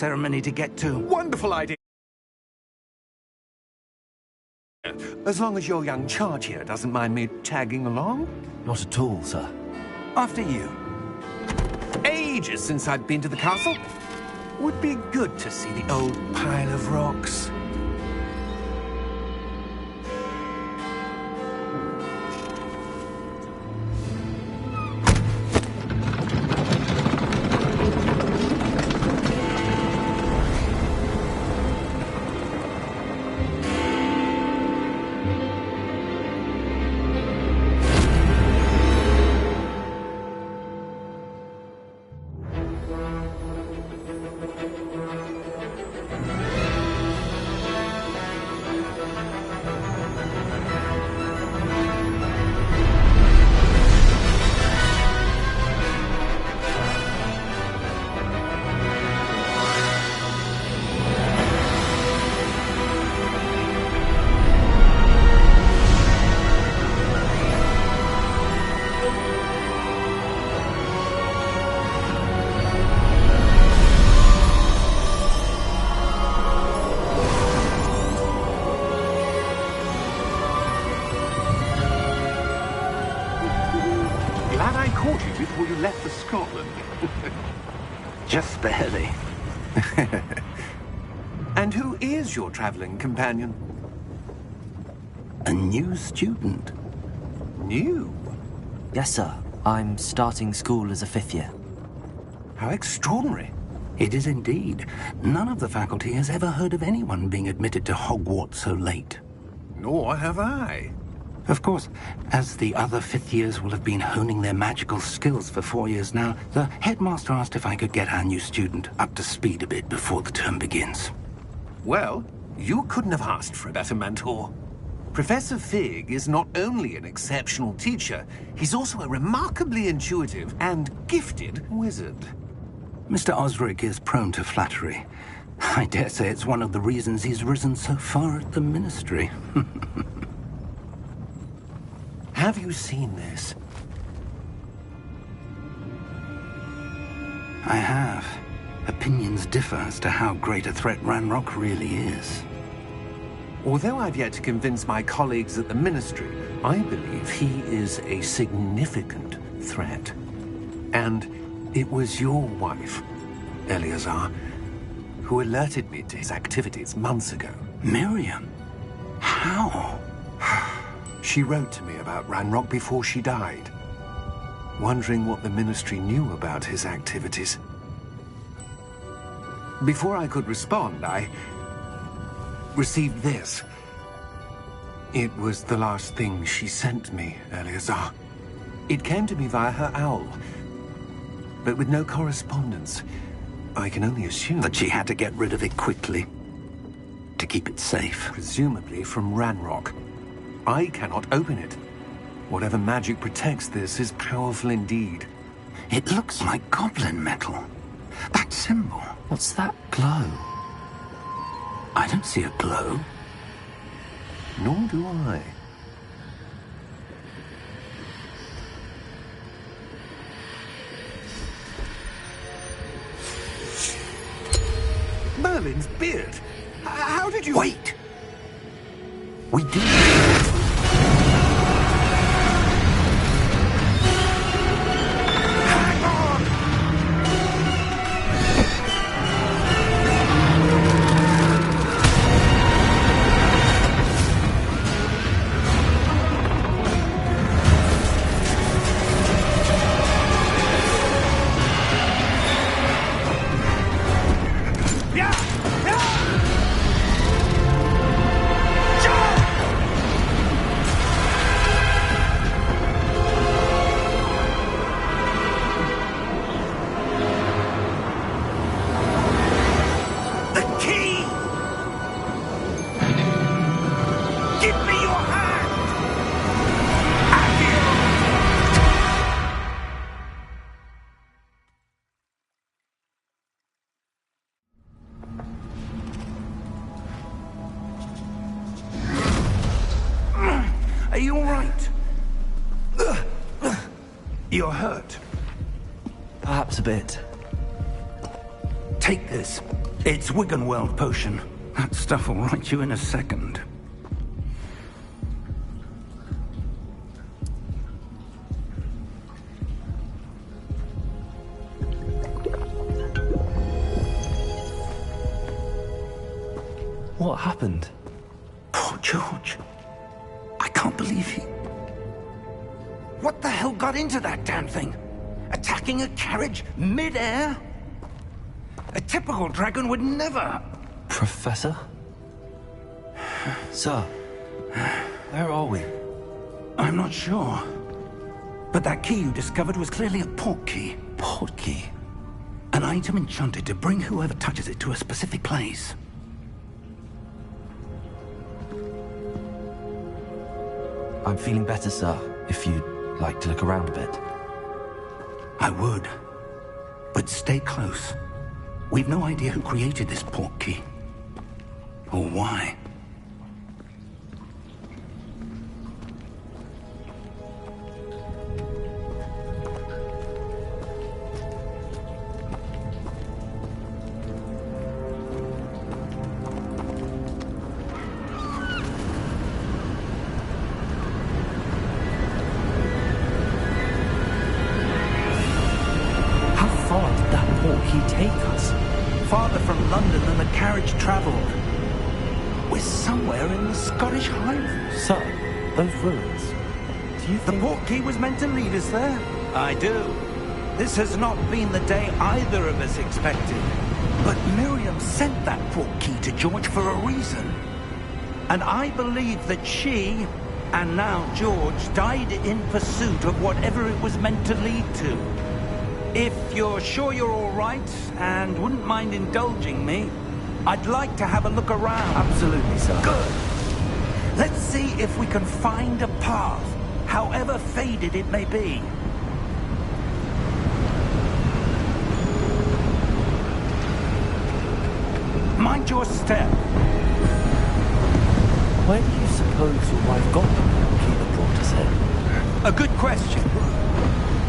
ceremony to get to. Wonderful idea. As long as your young charge here doesn't mind me tagging along. Not at all, sir. After you. Ages since I've been to the castle. Would be good to see the old pile of rocks. Glad I caught you before you left for Scotland. Just barely. And who is your traveling companion? A new student. New? Yes, sir. I'm starting school as a 5th year. How extraordinary. It is indeed. None of the faculty has ever heard of anyone being admitted to Hogwarts so late. Nor have I. Of course, as the other 5th years will have been honing their magical skills for 4 years now, the headmaster asked if I could get our new student up to speed a bit before the term begins. Well, you couldn't have asked for a better mentor. Professor Fig is not only an exceptional teacher, he's also a remarkably intuitive and gifted wizard. Mr. Osric is prone to flattery. I dare say it's one of the reasons he's risen so far at the Ministry. Have you seen this? I have. Opinions differ as to how great a threat Ranrock really is. Although I've yet to convince my colleagues at the Ministry, I believe he is a significant threat. And it was your wife, Eleazar, who alerted me to his activities months ago. Miriam? How? She wrote to me about Ranrock before she died, wondering what the Ministry knew about his activities. Before I could respond, I received this. It was the last thing she sent me, Eleazar. It came to me via her owl, but with no correspondence. I can only assume That she had to get rid of it quickly, to keep it safe. presumably from Ranrock. I cannot open it. Whatever magic protects this is powerful indeed. It looks like goblin metal. That symbol. What's that glow? I don't see a glow. Nor do I. Merlin's beard. How did you... Wait! We do. Hang on! Yeah! The key! Give me your hand! Are you all right? You're hurt. Perhaps a bit. Take this. It's Wiggenweld potion. That stuff will right you in a second. What happened? Poor George. I can't believe he... What the hell got into that damn thing? Attacking a carriage mid-air? A typical dragon would never... Professor? Sir, where are we? I'm not sure. But that key you discovered was clearly a port key. Port key? An item enchanted to bring whoever touches it to a specific place. I'm feeling better, sir, if you'd like to look around a bit. I would. But stay close. We've no idea who created this port key. Or why. Farther from London than the carriage travelled. We're somewhere in the Scottish Highlands. Sir, those ruins. Do you The think... port key was meant to lead us there? I do. This has not been the day either of us expected. But Miriam sent that port key to George for a reason. And I believe that she, and now George, died in pursuit of whatever it was meant to lead to. If you're sure you're all right, and wouldn't mind indulging me, I'd like to have a look around. Absolutely, sir. Good. Let's see if we can find a path, however faded it may be. Mind your step. Where do you suppose your wife got the port key that brought us here? A good question.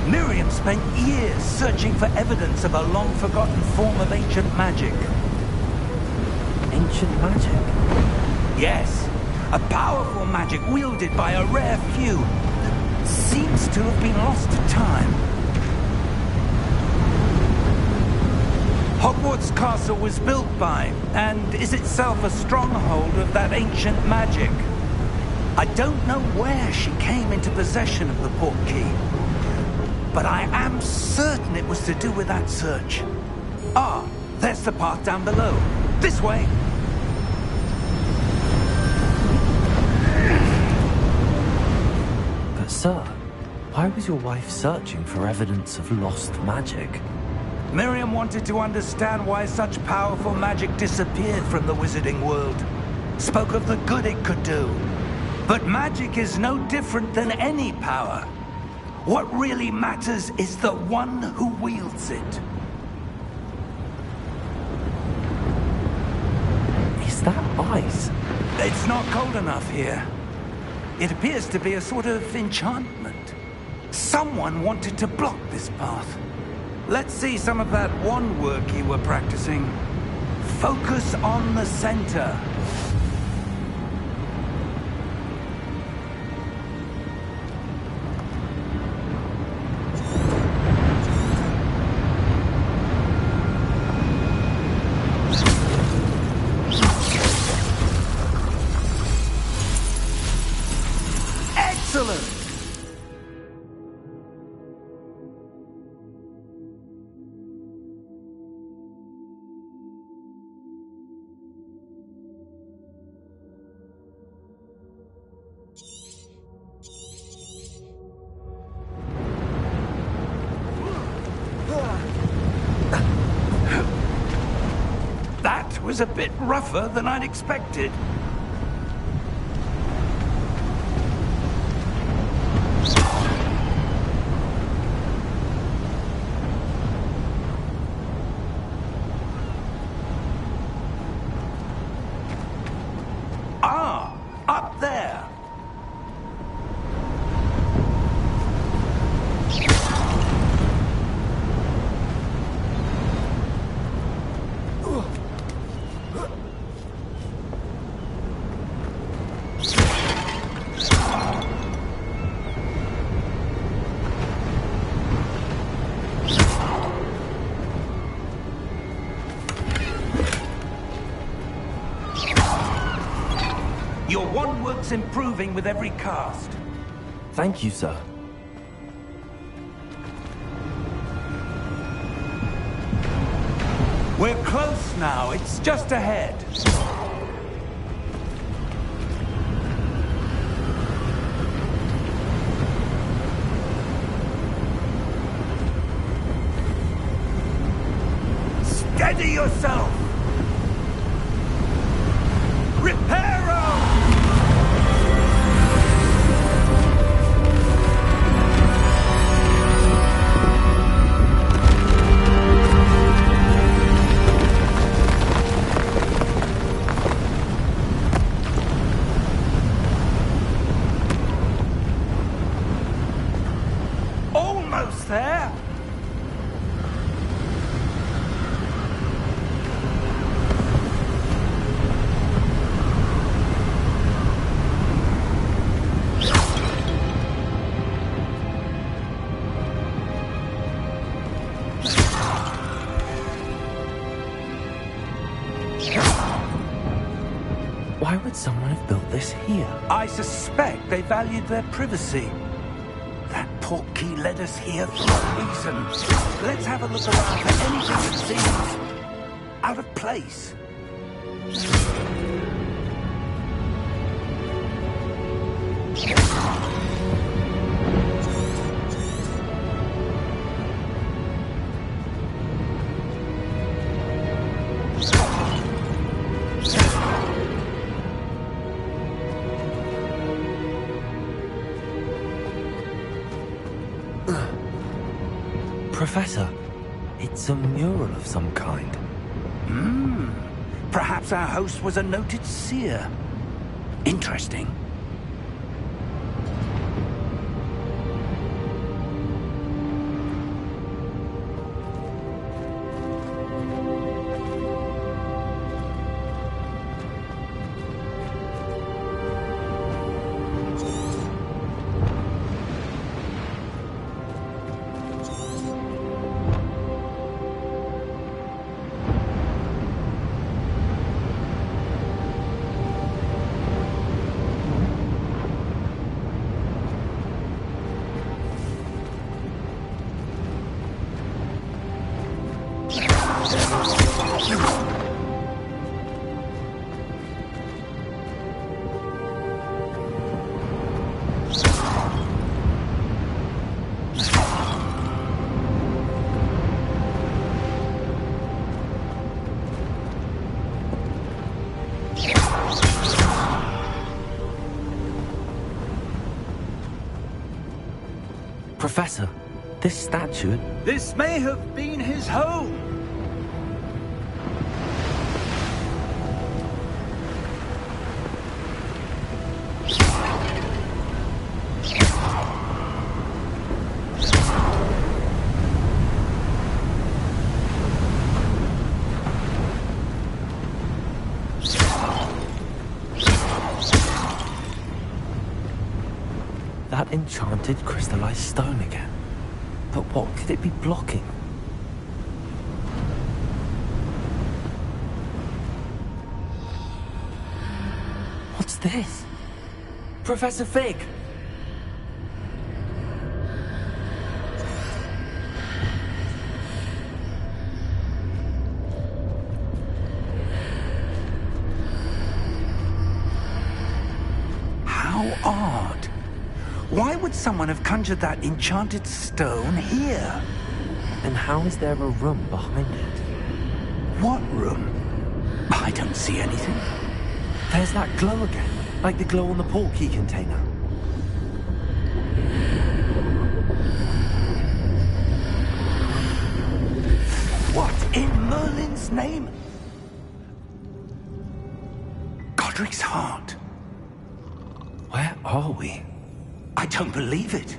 Miriam spent years searching for evidence of a long-forgotten form of ancient magic. Ancient magic? Yes, a powerful magic wielded by a rare few that seems to have been lost to time. Hogwarts Castle was built by, and is itself a stronghold of that ancient magic. I don't know where she came into possession of the port key, but I am certain it was to do with that search. Ah, there's the path down below. This way. But sir, why was your wife searching for evidence of lost magic? Miriam wanted to understand why such powerful magic disappeared from the wizarding world. Spoke of the good it could do. But magic is no different than any power. What really matters is the one who wields it. Is that ice? It's not cold enough here. It appears to be a sort of enchantment. Someone wanted to block this path. Let's see some of that wand work you were practicing. Focus on the center. Excellent! That was a bit rougher than I'd expected. Ah, up there. Your one work's improving with every cast. Thank you, sir. We're close now. It's just ahead. Steady yourself! Reparo! Almost there! Why would someone have built this here? I suspect they valued their privacy. That portkey led us here for a reason. Let's have a look around for anything that seems out of place. Professor, it's a mural of some kind. Perhaps our host was a noted seer. Interesting. Professor, this statue... This may have been his home. That enchanted crystallized stone again. But what could it be blocking? What's this? Professor Fig! How odd. Why would someone have conjured that enchanted stone here? And how is there a room behind it? What room? I don't see anything. There's that glow again, like the glow on the portkey container. What in Merlin's name? Godric's heart. Where are we? I don't believe it.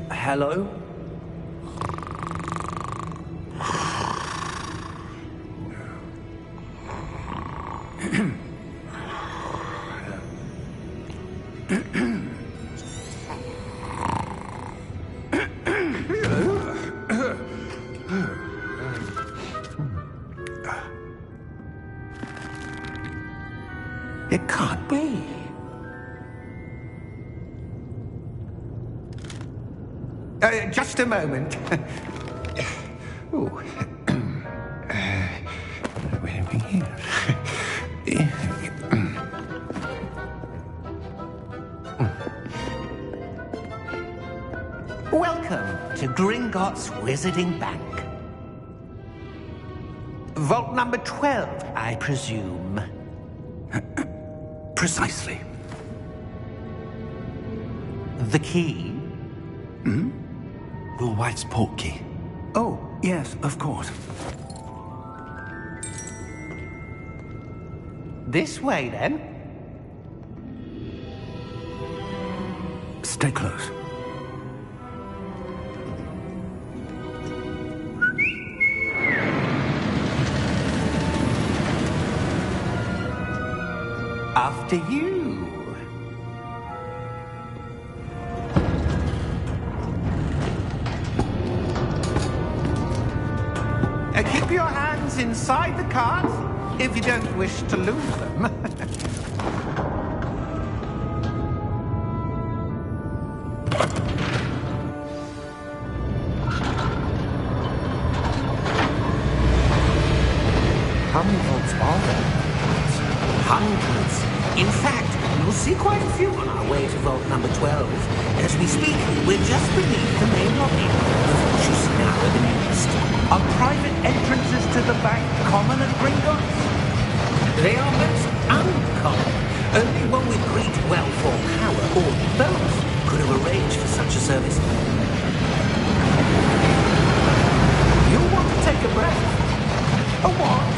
Hello? It can't be. Just a moment. Ooh. Where are we here? Welcome to Gringotts Wizarding Bank. Vault number 12, I presume. Precisely. The key? Your wife's portkey. Oh, yes, of course. This way, then. Stay close. After you. Keep your hands inside the cart if you don't wish to lose them. How many vaults are there? Hundreds. In fact, you'll see quite a few on our way to vault number 12. As we speak, we're just beneath the main lobby. The vault you see now are the newest. Are private entrances to the bank common at Gringotts? They are most uncommon. Only one with great wealth or power, or both, could have arranged for such a service. You'll want to take a breath. A what?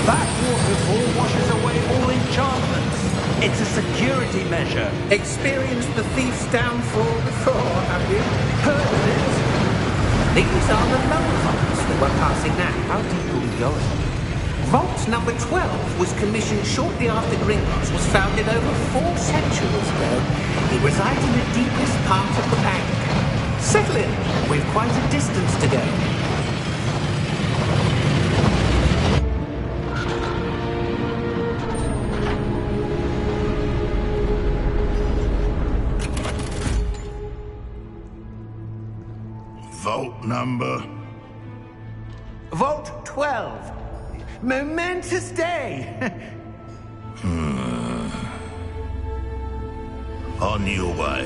That waterfall washes away all enchantments. It's a security measure. Experienced the thief's downfall before, have you? Heard of it? These are the lower vaults that we're passing now. How deep are we going? Vault number 12 was commissioned shortly after Gringotts was founded over 4 centuries ago. It resides in the deepest part of the bank. Settle in. We've quite a distance to go. Vault number? Vault 12. Momentous day. On your way.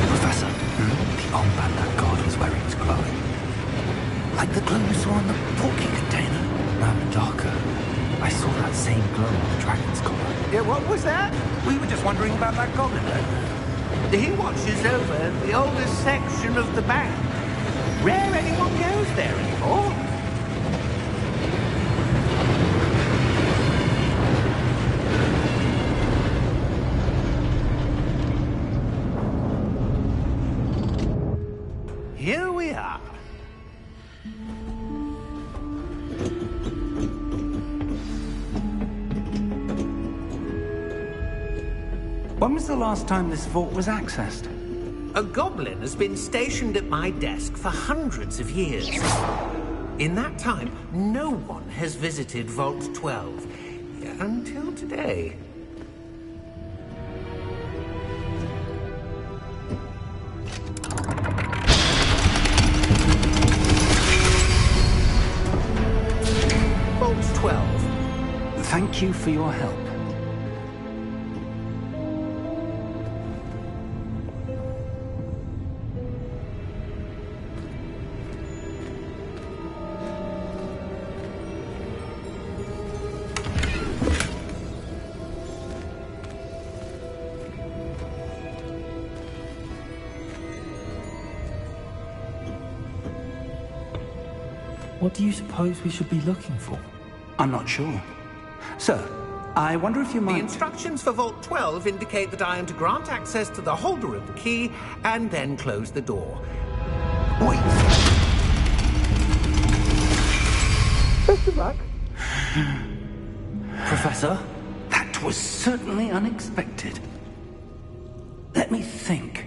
Professor, the armband that guard was wearing is glowing. Like the glow you saw on the porky container. No, darker. I saw that same glow on the dragon's collar. Yeah, what was that? We were just wondering about that goblin, though. He watches over the oldest section of the bank. Rare anyone goes there anymore. Here we are. When was the last time this vault was accessed? A goblin has been stationed at my desk for hundreds of years. In that time, no one has visited Vault 12. Until today. Vault 12. Thank you for your help. What do you suppose we should be looking for? I'm not sure. Sir, I wonder if you The might... instructions for Vault 12 indicate that I am to grant access to the holder of the key and then close the door. Wait! Professor Mac? Professor? That was certainly unexpected. Let me think.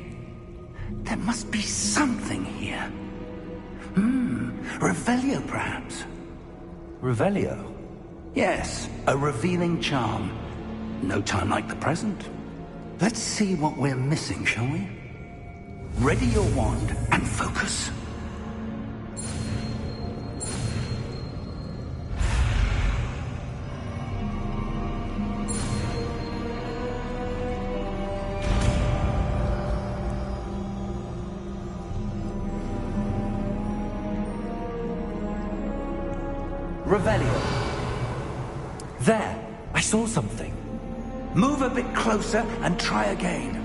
There must be something here. Revelio, perhaps. Revelio? Yes, a revealing charm. No time like the present. Let's see what we're missing, shall we? Ready your wand and focus. Revelio. There! I saw something. Move a bit closer and try again.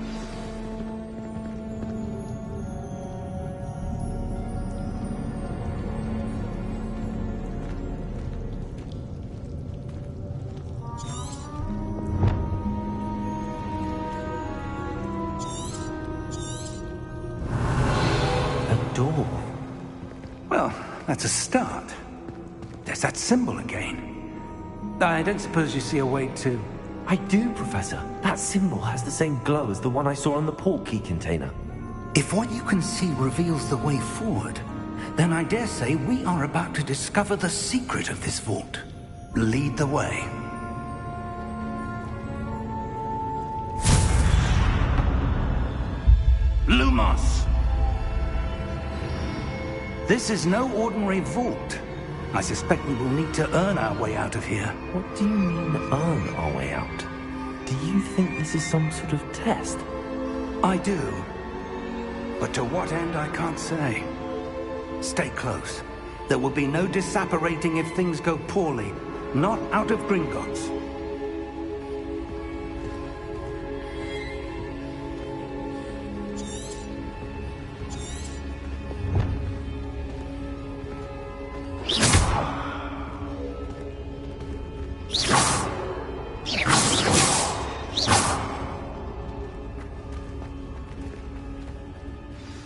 A door. Well, that's a start. There's that symbol again. I don't suppose you see a way to... I do, Professor. That symbol has the same glow as the one I saw on the port key container. If what you can see reveals the way forward, then I dare say we are about to discover the secret of this vault. Lead the way. Lumos! This is no ordinary vault. I suspect we will need to earn our way out of here. What do you mean, earn our way out? Do you think this is some sort of test? I do. But to what end, I can't say. Stay close. There will be no disapparating if things go poorly. Not out of Gringotts.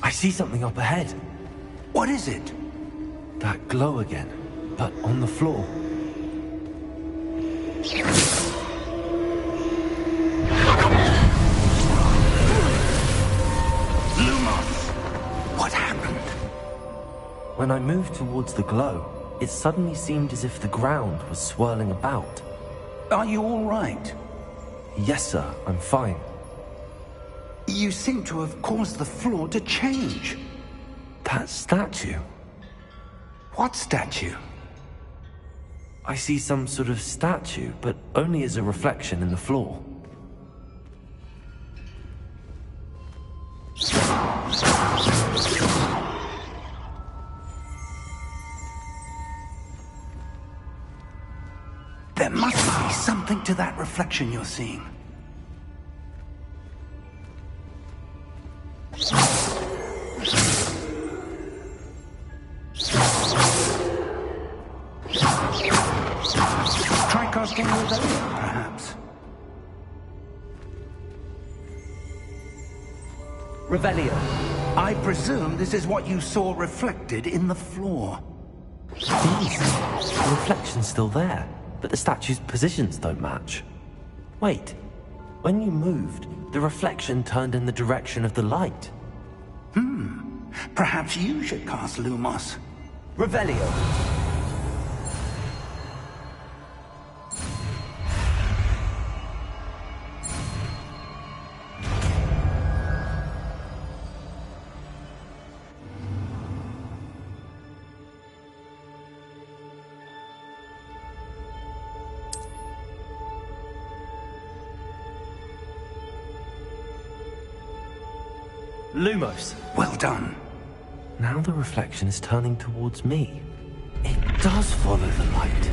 I see something up ahead. What is it? That glow again, but on the floor. Lumos! What happened? When I moved towards the glow, it suddenly seemed as if the ground was swirling about. Are you all right? Yes, sir, I'm fine. You seem to have caused the floor to change. That statue. What statue? I see some sort of statue, but only as a reflection in the floor. There must be something to that reflection you're seeing. Try casting Revelio, perhaps. Revelio. I presume this is what you saw reflected in the floor. Please. The reflection's still there, but the statue's positions don't match. Wait. When you moved, the reflection turned in the direction of the light. Perhaps you should cast Lumos. Revelio. Lumos. Well done. Now the reflection is turning towards me. It does follow the light.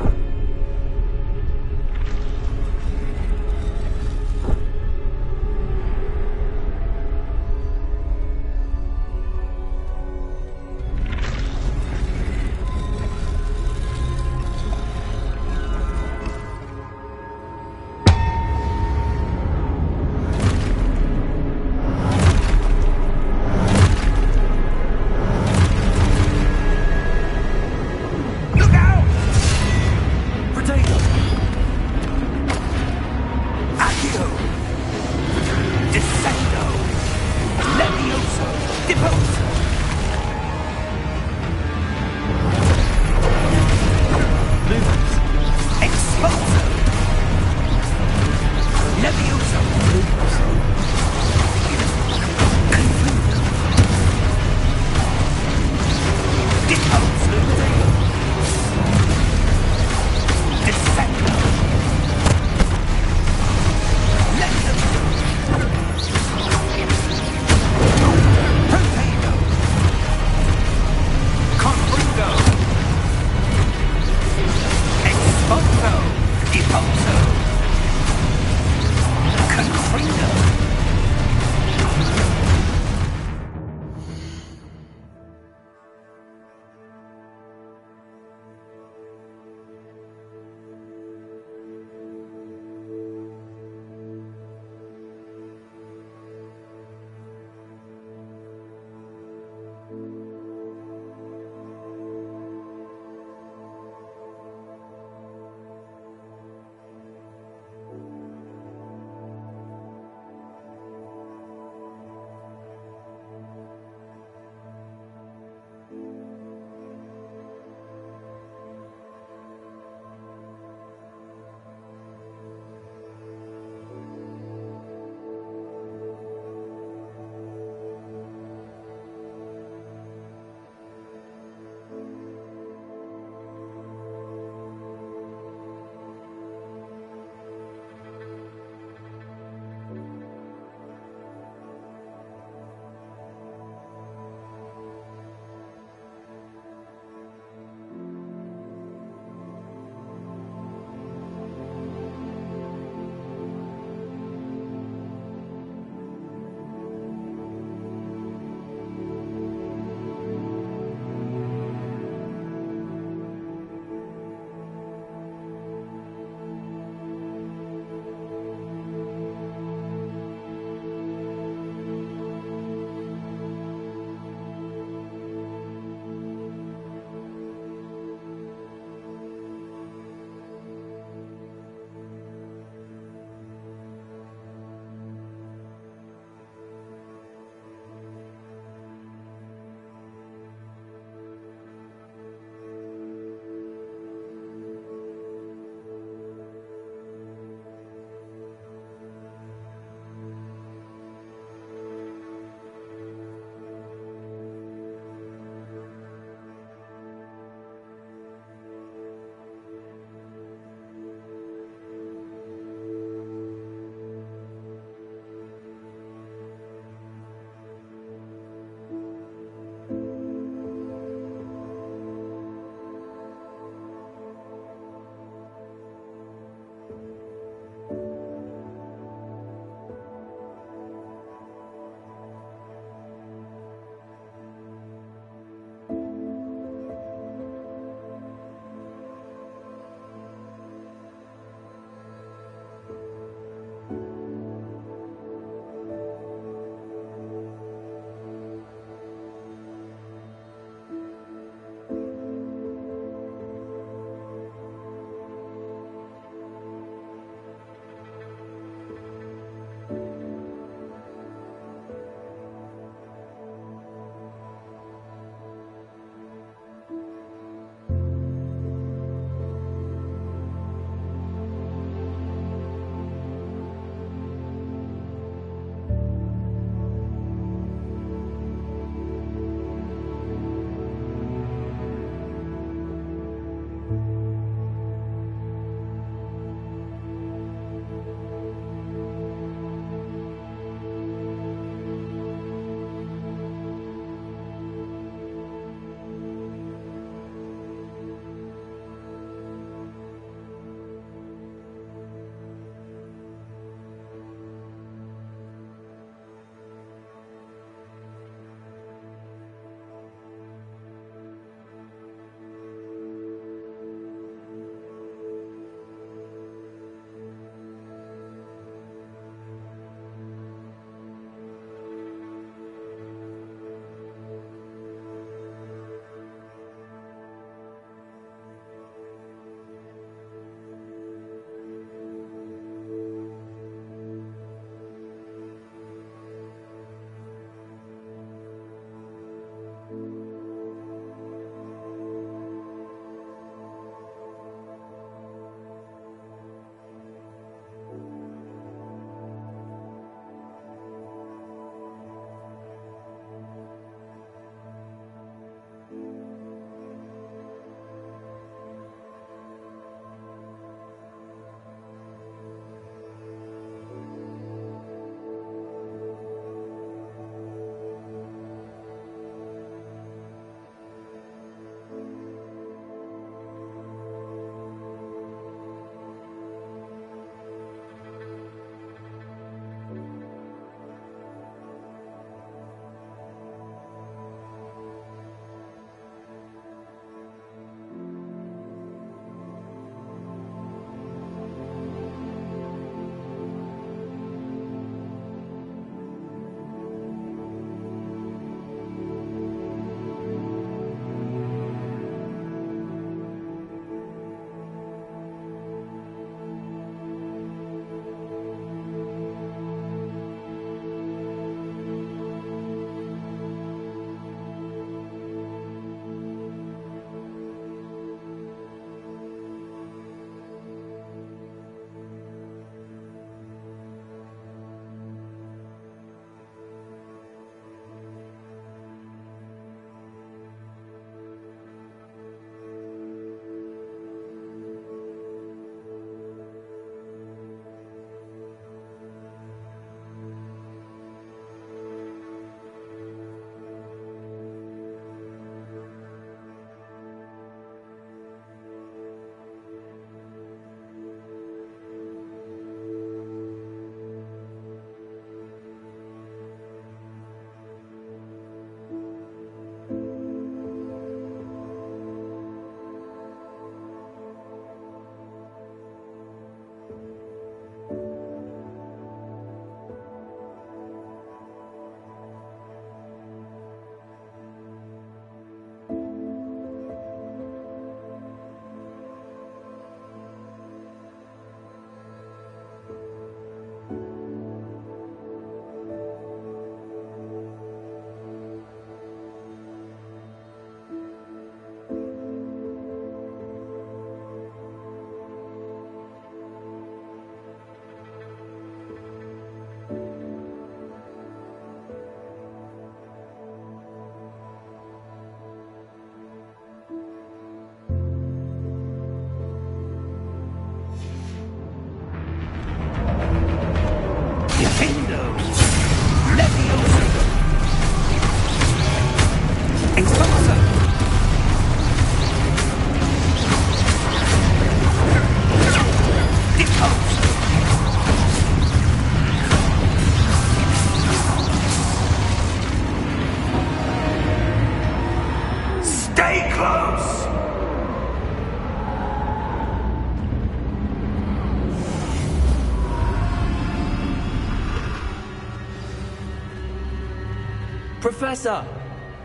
Professor!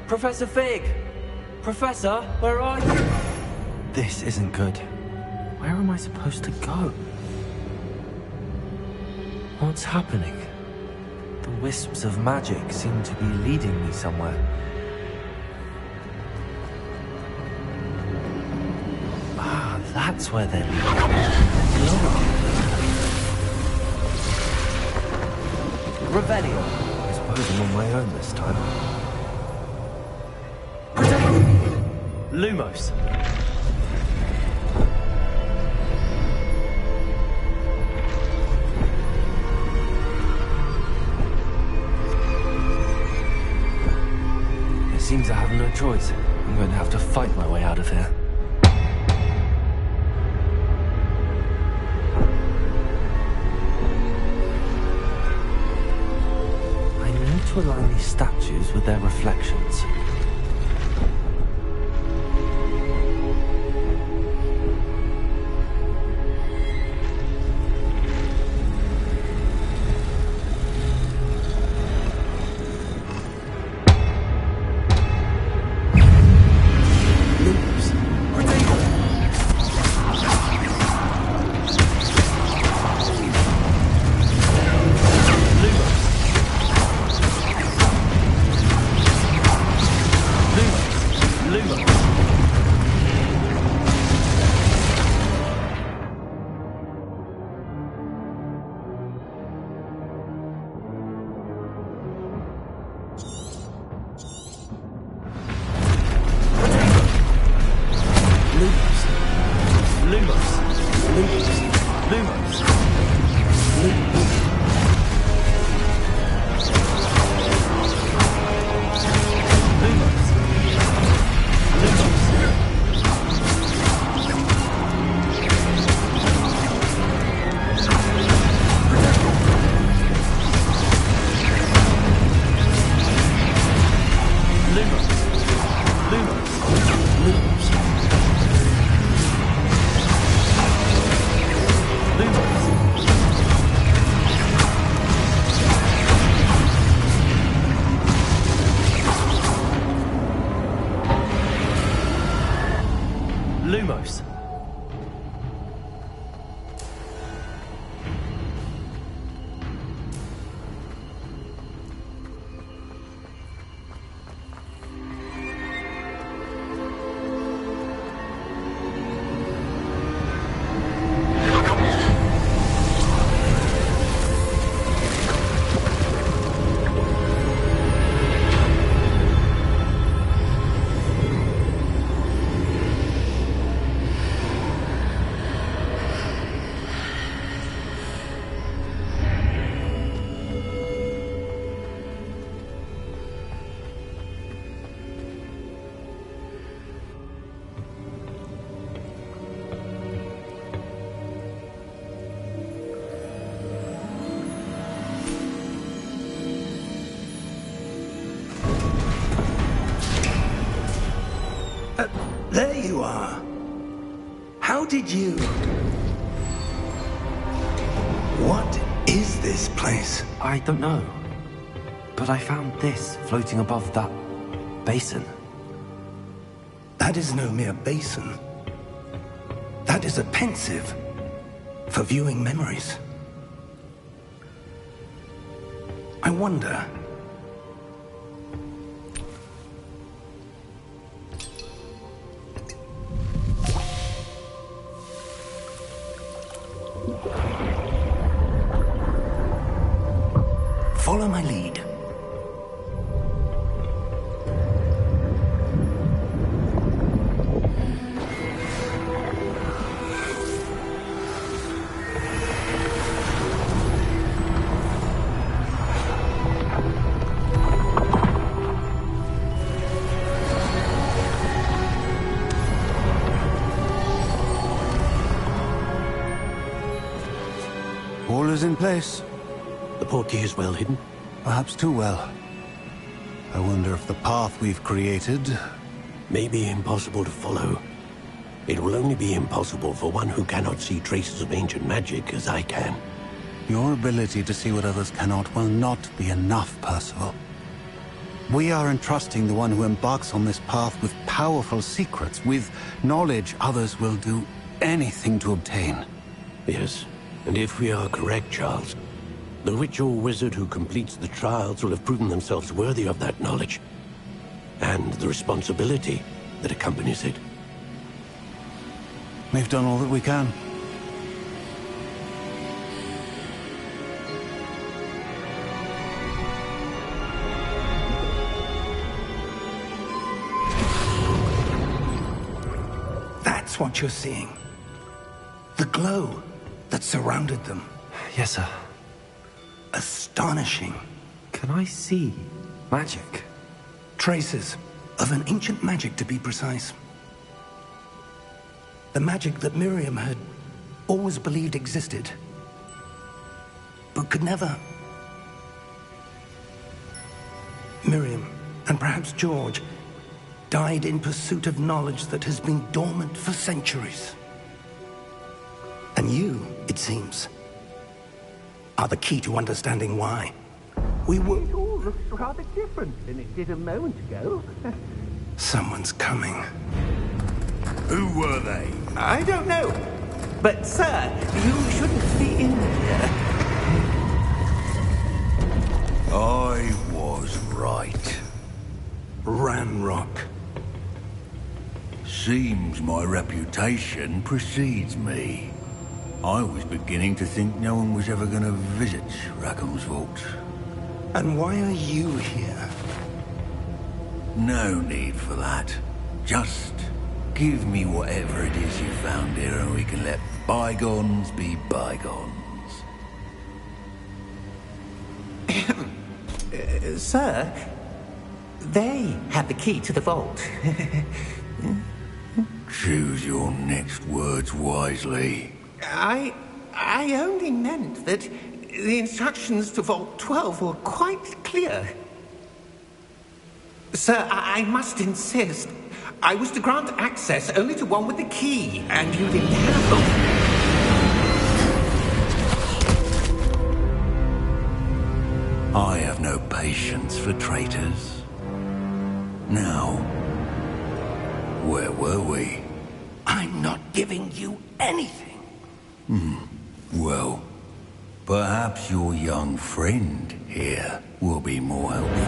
Professor Fig! Professor, where are you? This isn't good. Where am I supposed to go? What's happening? The wisps of magic seem to be leading me somewhere. Ah, that's where they're leading. Revelio. I suppose I'm on my own this time. Lumos. It seems I have no choice. I'm going to have to fight my way out of here. I need to align these statues with their reflections. Lumos. There you are. How did you... What is this place? I don't know. But I found this floating above that basin. That is no mere basin. That is a pensive for viewing memories. I wonder... Follow my lead. All is in place. The portkey is well hidden. Perhaps too well. I wonder if the path we've created... May be impossible to follow. It will only be impossible for one who cannot see traces of ancient magic as I can. Your ability to see what others cannot will not be enough, Percival. We are entrusting the one who embarks on this path with powerful secrets, with knowledge others will do anything to obtain. Yes, and if we are correct, Charles, the witch or wizard who completes the trials will have proven themselves worthy of that knowledge, and the responsibility that accompanies it. We've done all that we can. That's what you're seeing. The glow that surrounded them. Yes, sir. Astonishing. Can I see magic? Traces of an ancient magic, to be precise. The magic that Miriam had always believed existed, but could never. Miriam, and perhaps George, died in pursuit of knowledge that has been dormant for centuries. And you, it seems, are the key to understanding why. We were... It all looks rather different than it did a moment ago. Someone's coming. Who were they? I don't know. But, sir, you shouldn't be in here. I was right. Ranrock. Seems my reputation precedes me. I was beginning to think no one was ever going to visit Rackham's vault. And why are you here? No need for that. Just give me whatever it is you found here and we can let bygones be bygones. Sir, they have the key to the vault. Choose your next words wisely. I only meant that the instructions to Vault 12 were quite clear. Sir, I must insist. I was to grant access only to one with the key, and you didn't have them. I have no patience for traitors. Now, where were we? I'm not giving you anything. Well, perhaps your young friend here will be more helpful.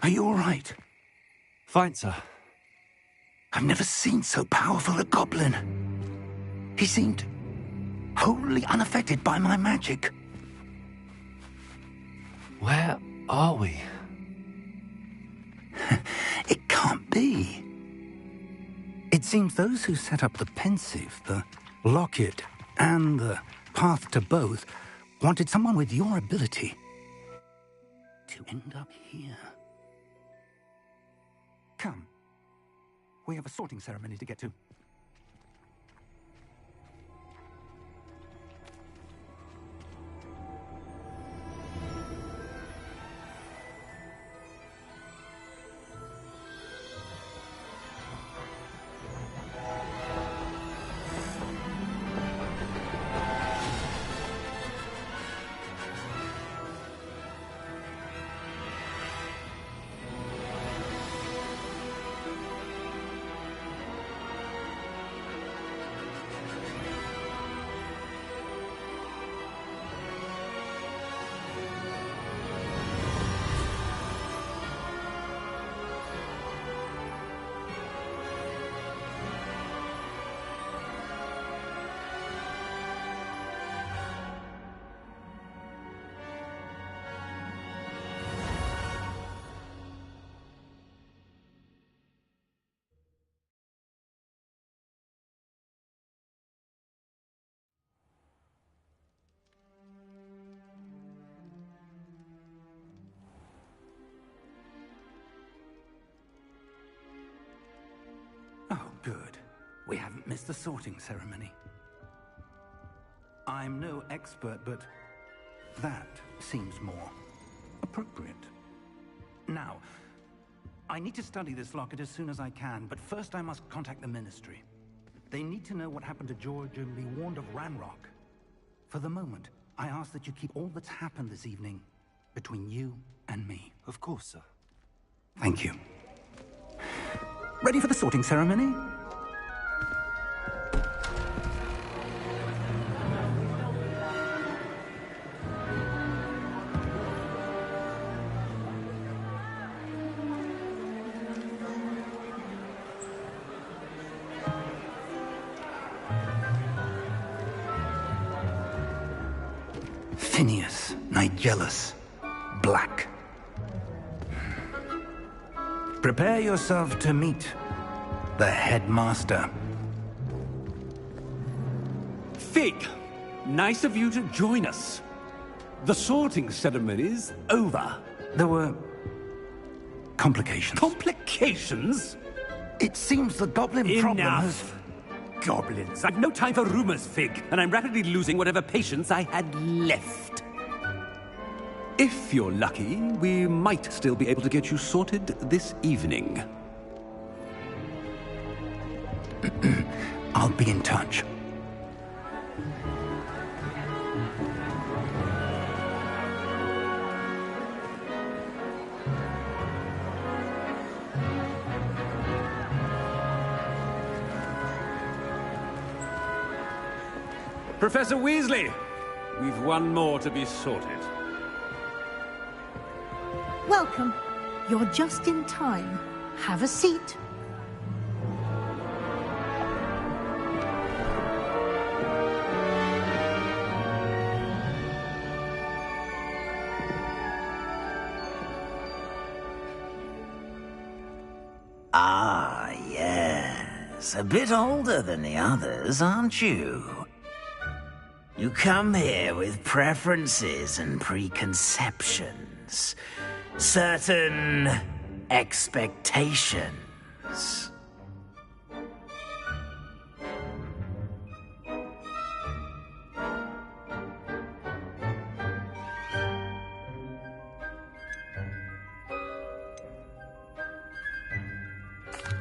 Are you all right? Fine, sir. I've never seen so powerful a goblin. He seemed wholly unaffected by my magic. Where are we? It can't be. It seems those who set up the pensive, the locket, and the path to both wanted someone with your ability to end up here. Come. We have a sorting ceremony to get to. we haven't missed the sorting ceremony. I'm no expert, but that seems more appropriate. Now, I need to study this locket as soon as I can, but first I must contact the Ministry. They need to know what happened to George and be warned of Ranrock. For the moment, I ask that you keep all that's happened this evening between you and me. Of course, sir. Thank you. Ready for the sorting ceremony? Phineas, Nigellus, Black. Prepare yourself to meet the headmaster. Fig, nice of you to join us. The sorting ceremony's over. There were complications. Complications? It seems the goblin problem has... Enough. Goblins. I've no time for rumors, Fig, and I'm rapidly losing whatever patience I had left. If you're lucky, we might still be able to get you sorted this evening. I'll be in touch. Professor Weasley, we've one more to be sorted. Welcome. You're just in time. Have a seat. Ah, yes. A bit older than the others, aren't you? You come here with preferences and preconceptions. Certain expectations.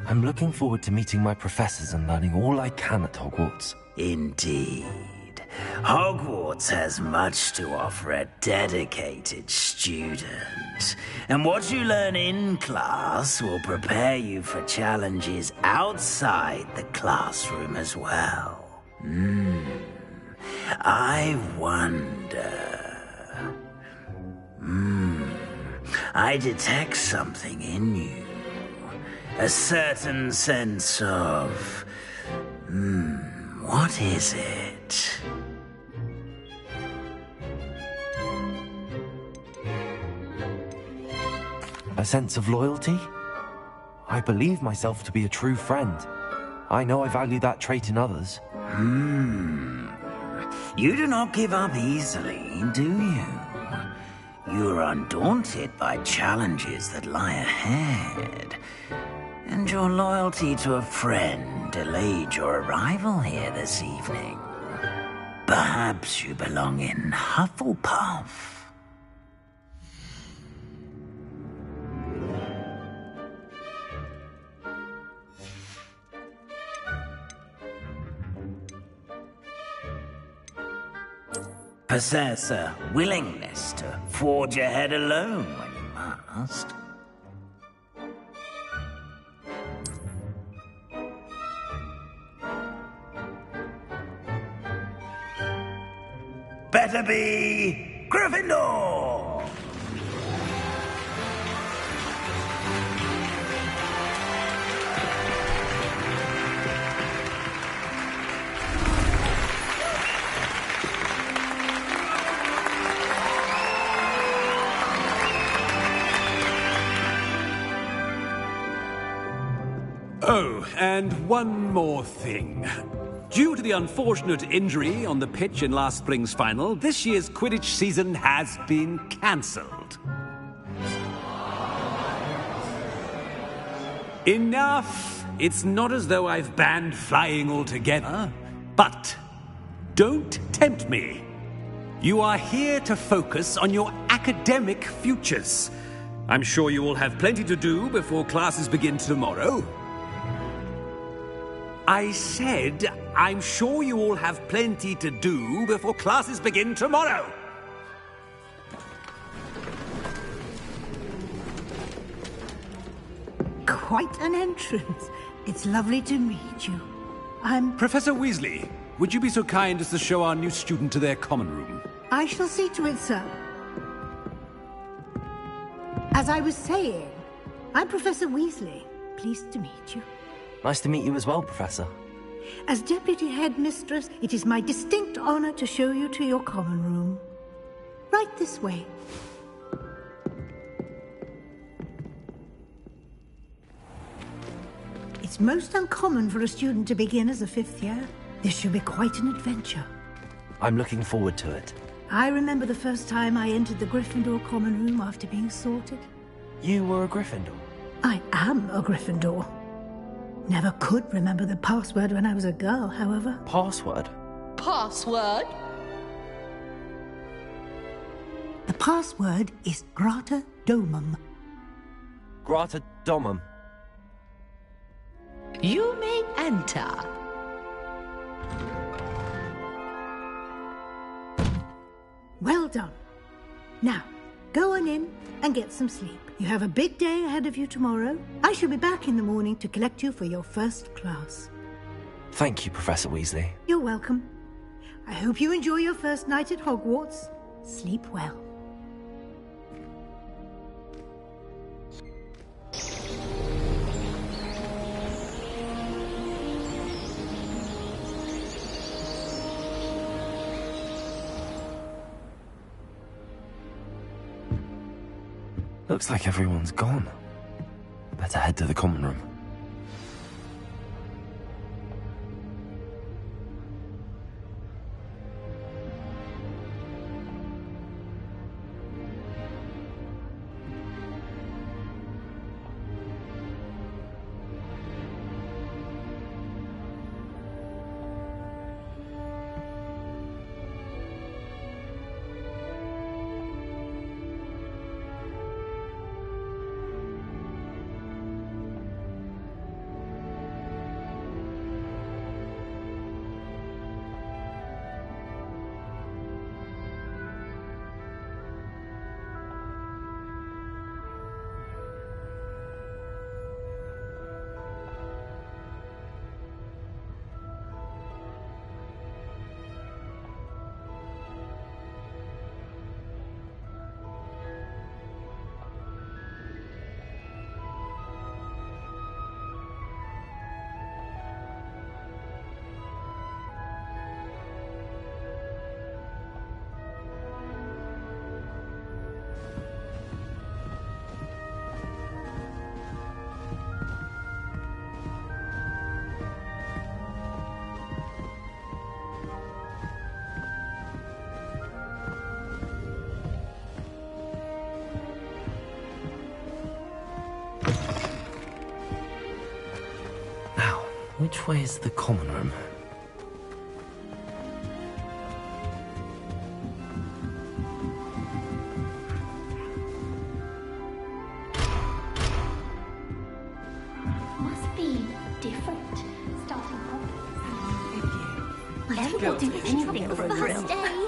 I'm looking forward to meeting my professors and learning all I can at Hogwarts. Indeed. Hogwarts has much to offer a dedicated student. And what you learn in class will prepare you for challenges outside the classroom as well. I wonder... I detect something in you. A certain sense of... what is it? A sense of loyalty? I believe myself to be a true friend. I know I value that trait in others. You do not give up easily, do you? You are undaunted by challenges that lie ahead. And your loyalty to a friend delayed your arrival here this evening. Perhaps you belong in Hufflepuff. Possess a willingness to forge ahead alone when you must. Better be Gryffindor! Oh, and one more thing. Due to the unfortunate injury on the pitch in last spring's final, this year's Quidditch season has been cancelled. Enough It's not as though I've banned flying altogether, but don't tempt me. You are here to focus on your academic futures. I'm sure you all have plenty to do before classes begin tomorrow. I said, I'm sure you all have plenty to do before classes begin tomorrow. Quite an entrance. It's lovely to meet you. I'm... Professor Weasley, would you be so kind as to show our new student to their common room? I shall see to it, sir. As I was saying, I'm Professor Weasley. Pleased to meet you. Nice to meet you as well, Professor. As Deputy Headmistress, it is my distinct honor to show you to your common room. Right this way. It's most uncommon for a student to begin as a fifth year. This should be quite an adventure. I'm looking forward to it. I remember the first time I entered the Gryffindor common room after being sorted. You were a Gryffindor? I am a Gryffindor. Never could remember the password when I was a girl, however. Password? Password? The password is Grata Domum. Grata Domum. You may enter. Well done. Now, go on in and get some sleep. You have a big day ahead of you tomorrow. I shall be back in the morning to collect you for your first class. Thank you, Professor Weasley. You're welcome. I hope you enjoy your first night at Hogwarts. Sleep well. Looks like everyone's gone. Better head to the common room. Which way is the common room? Must be different. Starting off. Everyone will do anything for a thrill. Day.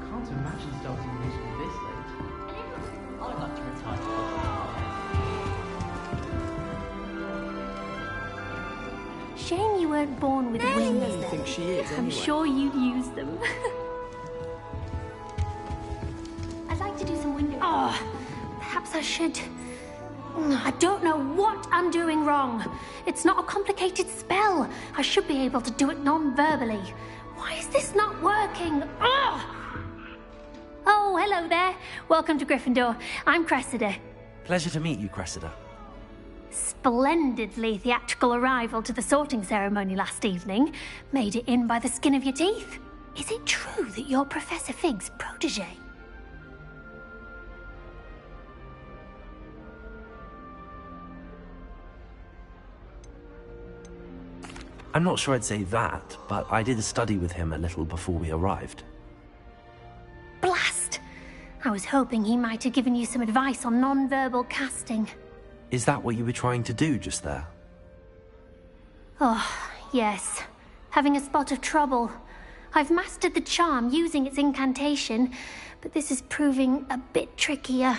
Can't imagine starting a musical this late. I'd like to retire. Shame you weren't born with wings. I think she is, I'm sure you'd use them. I'd like to do some window. Oh, perhaps I should. I don't know what I'm doing wrong. It's not a complicated spell. I should be able to do it non-verbally. Why is this not working? Oh, hello there. Welcome to Gryffindor. I'm Cressida. Pleasure to meet you, Cressida. Splendidly theatrical arrival to the sorting ceremony last evening. Made it in by the skin of your teeth. Is it true that you're Professor Fig's protege? I'm not sure I'd say that, but I did study with him a little before we arrived. Blast! I was hoping he might have given you some advice on non-verbal casting. Is that what you were trying to do just there? Oh, yes. Having a spot of trouble. I've mastered the charm using its incantation, but this is proving a bit trickier.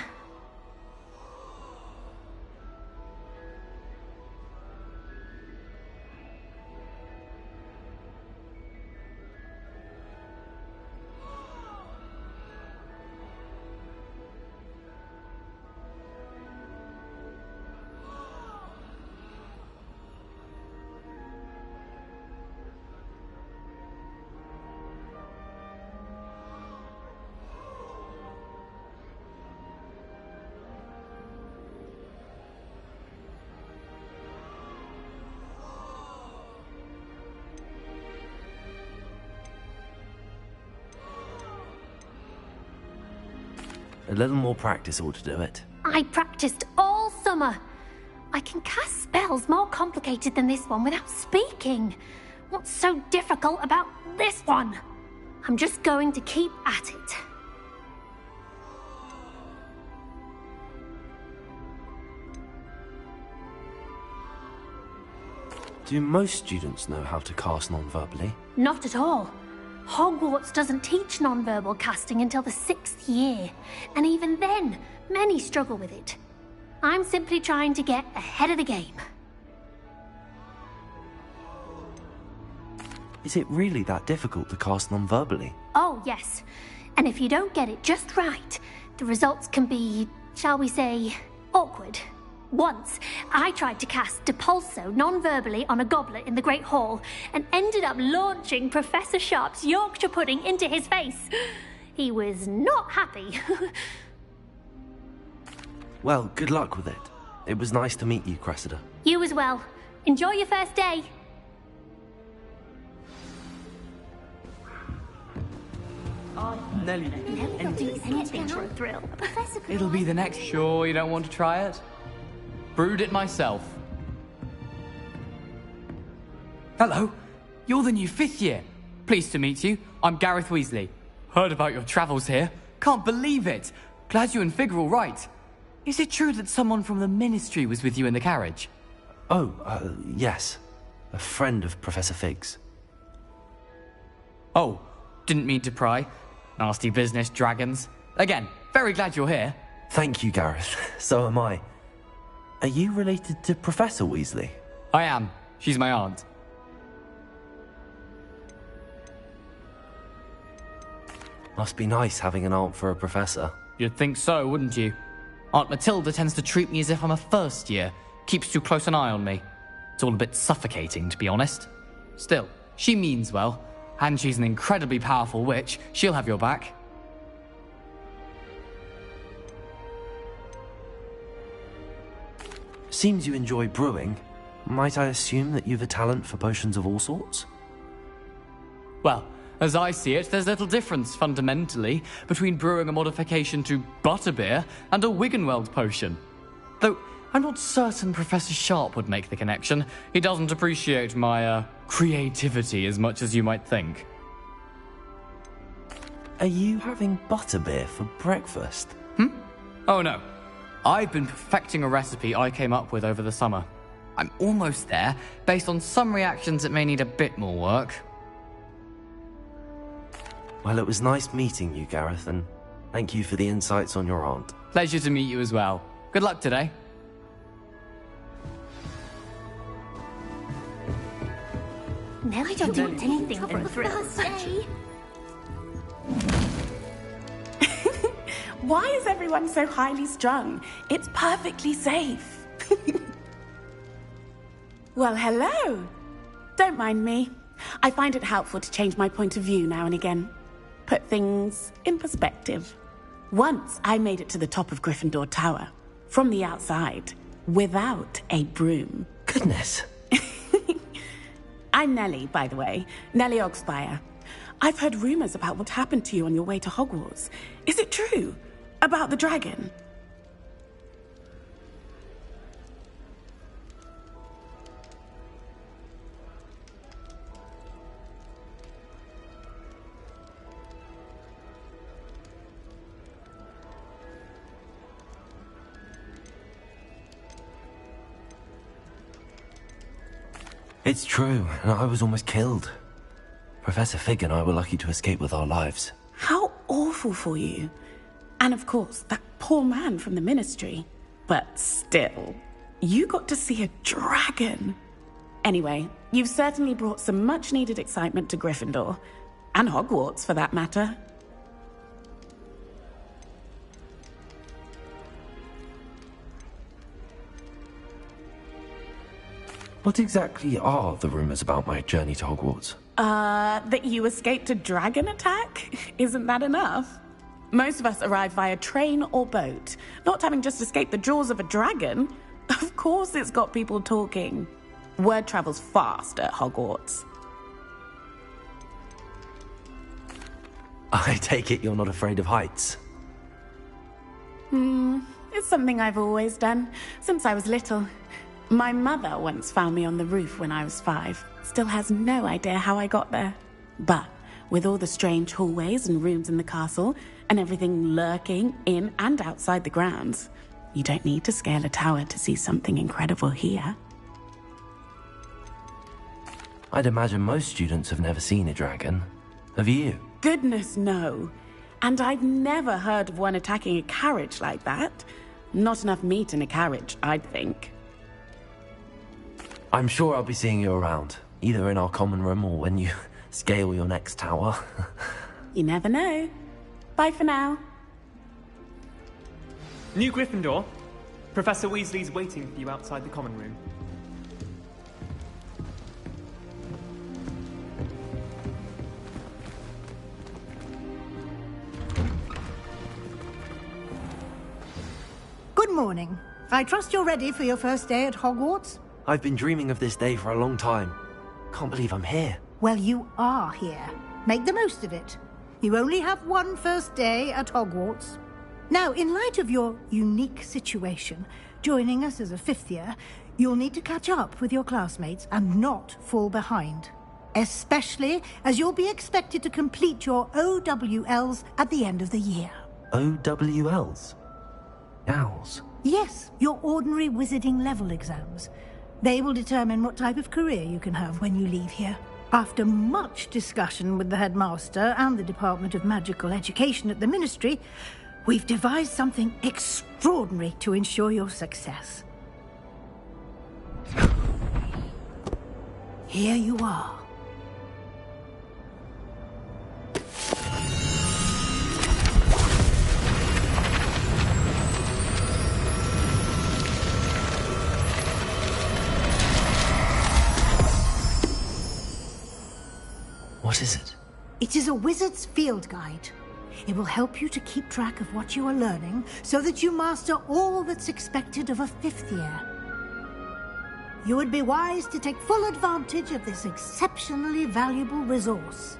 A little more practice ought to do it. I practiced all summer. I can cast spells more complicated than this one without speaking. What's so difficult about this one? I'm just going to keep at it. Do most students know how to cast non-verbally? Not at all. Hogwarts doesn't teach non-verbal casting until the 6th year, and even then, many struggle with it. I'm simply trying to get ahead of the game. Is it really that difficult to cast non-verbally? Oh, yes. And if you don't get it just right, the results can be, shall we say, awkward. Once, I tried to cast Depulso non-verbally on a goblet in the Great Hall and ended up launching Professor Sharp's Yorkshire pudding into his face. He was not happy. Well, good luck with it. It was nice to meet you, Cressida. You as well. Enjoy your first day. Nelly, Never do anything for a thrill. it'll be the next. Sure, you don't want to try it? Brewed it myself. Hello, you're the new 5th year. Pleased to meet you. I'm Gareth Weasley. Heard about your travels here. Can't believe it. Glad you and Fig are all right. Is it true that someone from the Ministry was with you in the carriage? Oh, yes. A friend of Professor Fig's. Oh, didn't mean to pry. Nasty business, dragons. Again, very glad you're here. Thank you, Gareth. So am I. Are you related to Professor Weasley? I am. She's my aunt. Must be nice having an aunt for a professor. You'd think so, wouldn't you? Aunt Matilda tends to treat me as if I'm a first year. Keeps too close an eye on me. It's all a bit suffocating, to be honest. Still, she means well. And she's an incredibly powerful witch. She'll have your back. Seems you enjoy brewing. Might I assume that you've a talent for potions of all sorts? Well, as I see it, there's little difference, fundamentally, between brewing a modification to butterbeer and a Wiggenweld potion. Though, I'm not certain Professor Sharp would make the connection. He doesn't appreciate my, creativity as much as you might think. Are you having butterbeer for breakfast? Oh no. I've been perfecting a recipe I came up with over the summer. I'm almost there, based on some reactions that may need a bit more work. Well, it was nice meeting you, Gareth, and thank you for the insights on your aunt. Pleasure to meet you as well. Good luck today. Nelly don't want anything for a thrill. Why is everyone so highly strung? It's perfectly safe. Well, hello. Don't mind me. I find it helpful to change my point of view now and again. Put things in perspective. Once I made it to the top of Gryffindor Tower, from the outside, without a broom. Goodness. I'm Nellie, by the way. Nellie Ogspire. I've heard rumors about what happened to you on your way to Hogwarts. Is it true? About the dragon? It's true, and I was almost killed. Professor Fig and I were lucky to escape with our lives. How awful for you. And of course, that poor man from the Ministry. But still, you got to see a dragon. Anyway, you've certainly brought some much-needed excitement to Gryffindor. And Hogwarts, for that matter. What exactly are the rumors about my journey to Hogwarts? That you escaped a dragon attack? Isn't that enough? Most of us arrive via train or boat, not having just escaped the jaws of a dragon. Of course it's got people talking. Word travels fast at Hogwarts. I take it you're not afraid of heights? It's something I've always done, since I was little. My mother once found me on the roof when I was 5. Still has no idea how I got there. But with all the strange hallways and rooms in the castle, and everything lurking in and outside the grounds, you don't need to scale a tower to see something incredible here. I'd imagine most students have never seen a dragon. Have you? Goodness, no. And I've never heard of one attacking a carriage like that. Not enough meat in a carriage, I'd think. I'm sure I'll be seeing you around, either in our common room or when you scale your next tower. You never know. Bye for now. New Gryffindor. Professor Weasley's waiting for you outside the common room. Good morning. I trust you're ready for your first day at Hogwarts? I've been dreaming of this day for a long time. Can't believe I'm here. Well, you are here. Make the most of it. You only have one first day at Hogwarts. Now, in light of your unique situation, joining us as a 5th year, you'll need to catch up with your classmates and not fall behind. Especially as you'll be expected to complete your OWLs at the end of the year. OWLs? Owls? Yes, your ordinary wizarding level exams. They will determine what type of career you can have when you leave here. After much discussion with the headmaster and the Department of Magical Education at the Ministry, we've devised something extraordinary to ensure your success. Here you are. What is it? It is a wizard's field guide. It will help you to keep track of what you are learning so that you master all that's expected of a 5th year. You would be wise to take full advantage of this exceptionally valuable resource.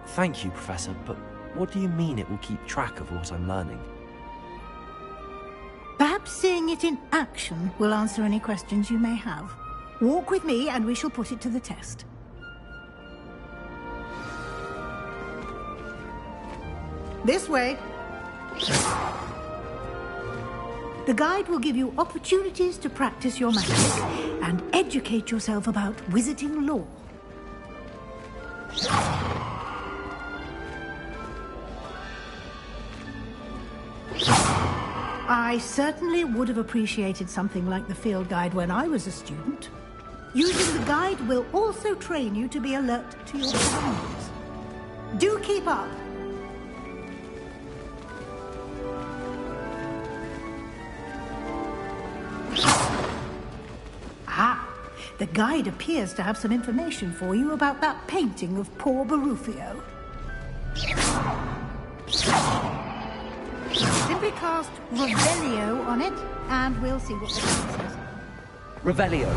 Thank you, Professor, but what do you mean it will keep track of what I'm learning? Perhaps seeing it in action will answer any questions you may have. Walk with me and we shall put it to the test. This way. The guide will give you opportunities to practice your magic and educate yourself about wizarding lore. I certainly would have appreciated something like the field guide when I was a student. Using the guide will also train you to be alert to your surroundings. Do keep up. Ah, the guide appears to have some information for you about that painting of poor Barufio. Simply cast Revelio on it, and we'll see what the text says. Revelio.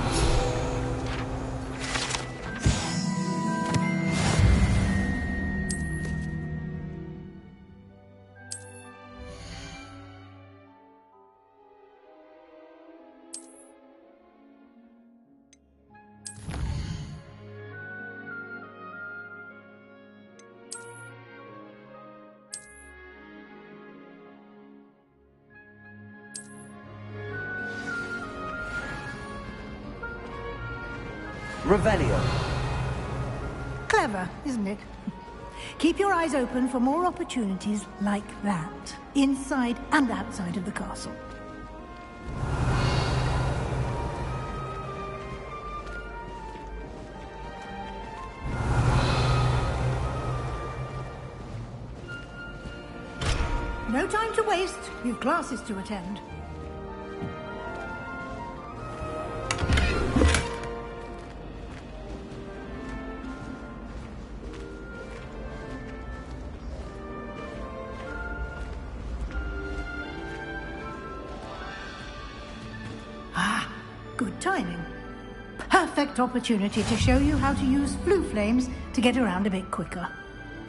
Revelio. Clever, isn't it? Keep your eyes open for more opportunities like that, inside and outside of the castle. No time to waste. You've classes to attend. Good timing. Perfect opportunity to show you how to use flue flames to get around a bit quicker.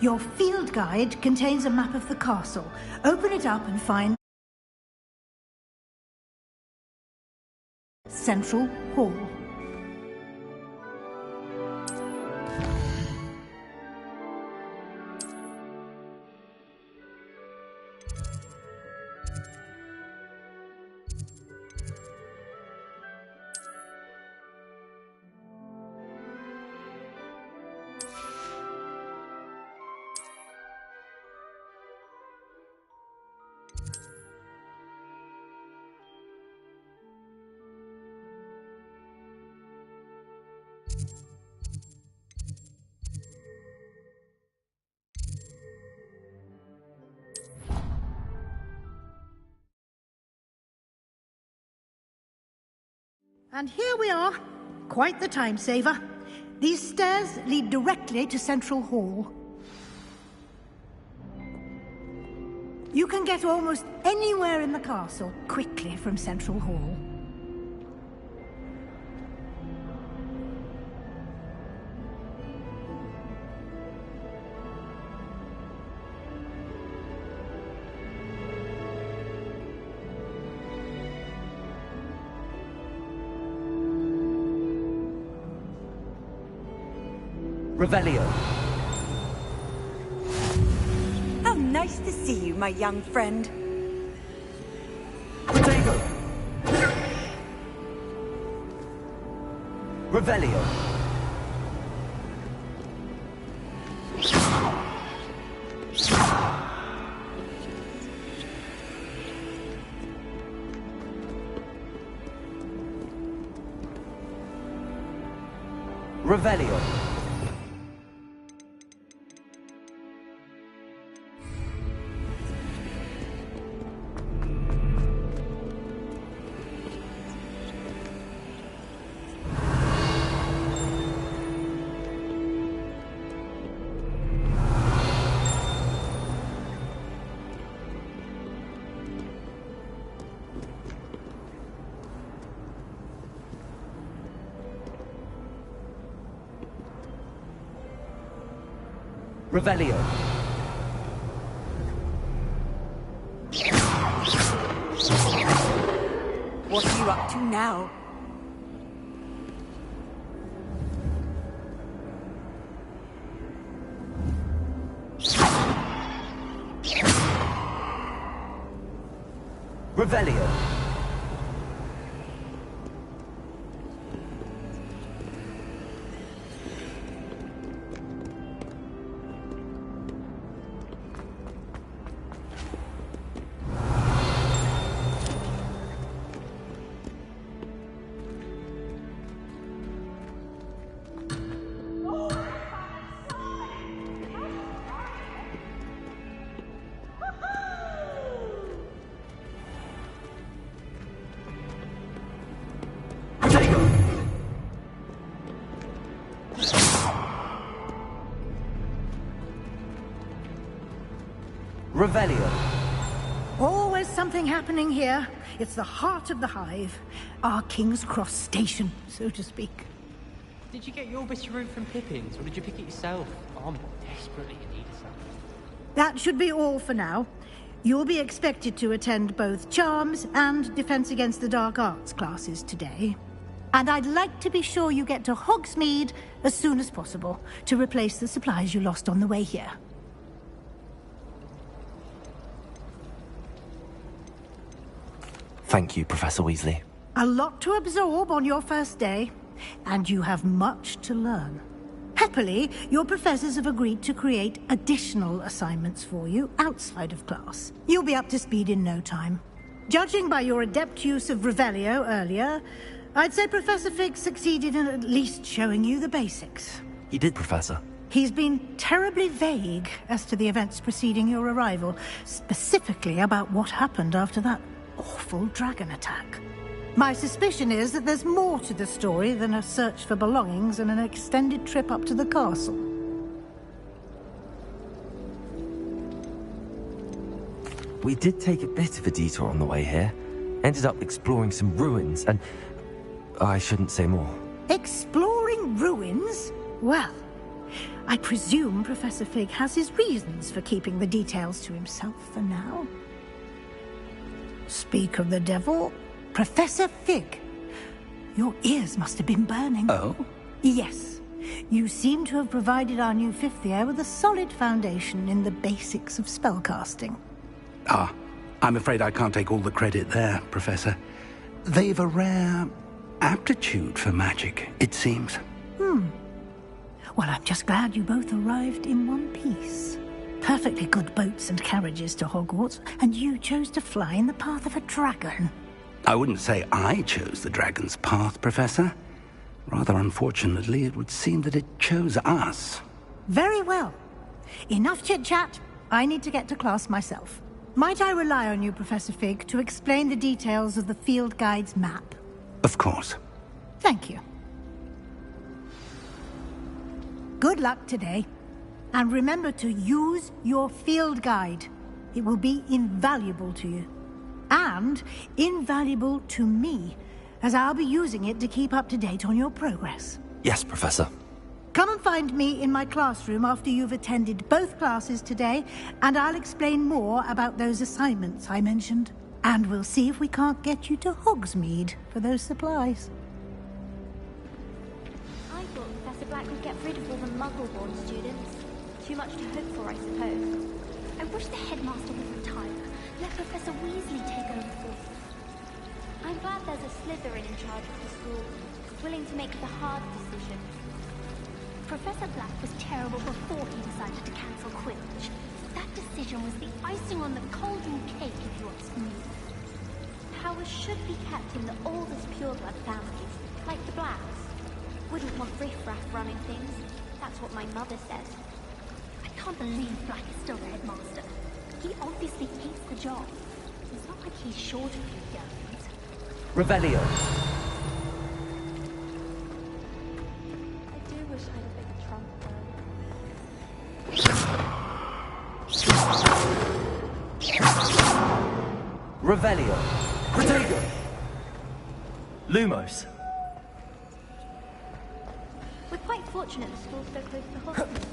Your field guide contains a map of the castle. Open it up and find Central Hall. And here we are. Quite the time saver. These stairs lead directly to Central Hall. You can get almost anywhere in the castle quickly from Central Hall. Revelio. How nice to see you, my young friend. Potato. Revelio. Revelio. Revelio. What are you up to now? Revelio. Revelio. Always something happening here. It's the heart of the hive. Our King's Cross station, so to speak. Did you get your bit of room from Pippin's, or did you pick it yourself? I'm desperately in need of something. That should be all for now. You'll be expected to attend both Charms and Defense Against the Dark Arts classes today. And I'd like to be sure you get to Hogsmeade as soon as possible to replace the supplies you lost on the way here. Thank you, Professor Weasley. A lot to absorb on your first day. and you have much to learn. Happily, your professors have agreed to create additional assignments for you outside of class. You'll be up to speed in no time. Judging by your adept use of Revelio earlier, I'd say Professor Fig succeeded in at least showing you the basics. He did, Professor. He's been terribly vague as to the events preceding your arrival, specifically about what happened after that awful dragon attack. My suspicion is that there's more to the story than a search for belongings and an extended trip up to the castle. We did take a bit of a detour on the way here. Ended up exploring some ruins, and I shouldn't say more. Exploring ruins? Well, I presume Professor Fig has his reasons for keeping the details to himself for now. Speak of the devil, Professor Fig. Your ears must have been burning. Oh? Yes. You seem to have provided our new fifth year with a solid foundation in the basics of spellcasting. Ah, I'm afraid I can't take all the credit there, Professor. They've a rare aptitude for magic, it seems. Well, I'm just glad you both arrived in one piece. Perfectly good boats and carriages to Hogwarts, and you chose to fly in the path of a dragon. I wouldn't say I chose the dragon's path, Professor. Rather unfortunately, it would seem that it chose us. Very well. Enough chit-chat. I need to get to class myself. Might I rely on you, Professor Fig, to explain the details of the field guide's map? Of course. Thank you. Good luck today. And remember to use your field guide. It will be invaluable to you. And invaluable to me, as I'll be using it to keep up to date on your progress. Yes, Professor. Come and find me in my classroom after you've attended both classes today, and I'll explain more about those assignments I mentioned. And we'll see if we can't get you to Hogsmeade for those supplies. I thought Professor Black would get rid of all the Muggle-born students. Too much to hope for, I suppose. I wish the headmaster would retire. Let Professor Weasley take over for him. I'm glad there's a Slytherin in charge of the school, willing to make the hard decision. Professor Black was terrible before he decided to cancel Quidditch. That decision was the icing on the cauldron cake, if you ask me. Power should be kept in the oldest pureblood families, like the Blacks. Wouldn't want riffraff running things. That's what my mother said. I can't believe Black is still the headmaster. He obviously hates the job. It's not like he's short of you girls. Revelio. I do wish I had a big trunk, though. Revelio. Protego. Lumos. We're quite fortunate the school's so close to Hogwarts.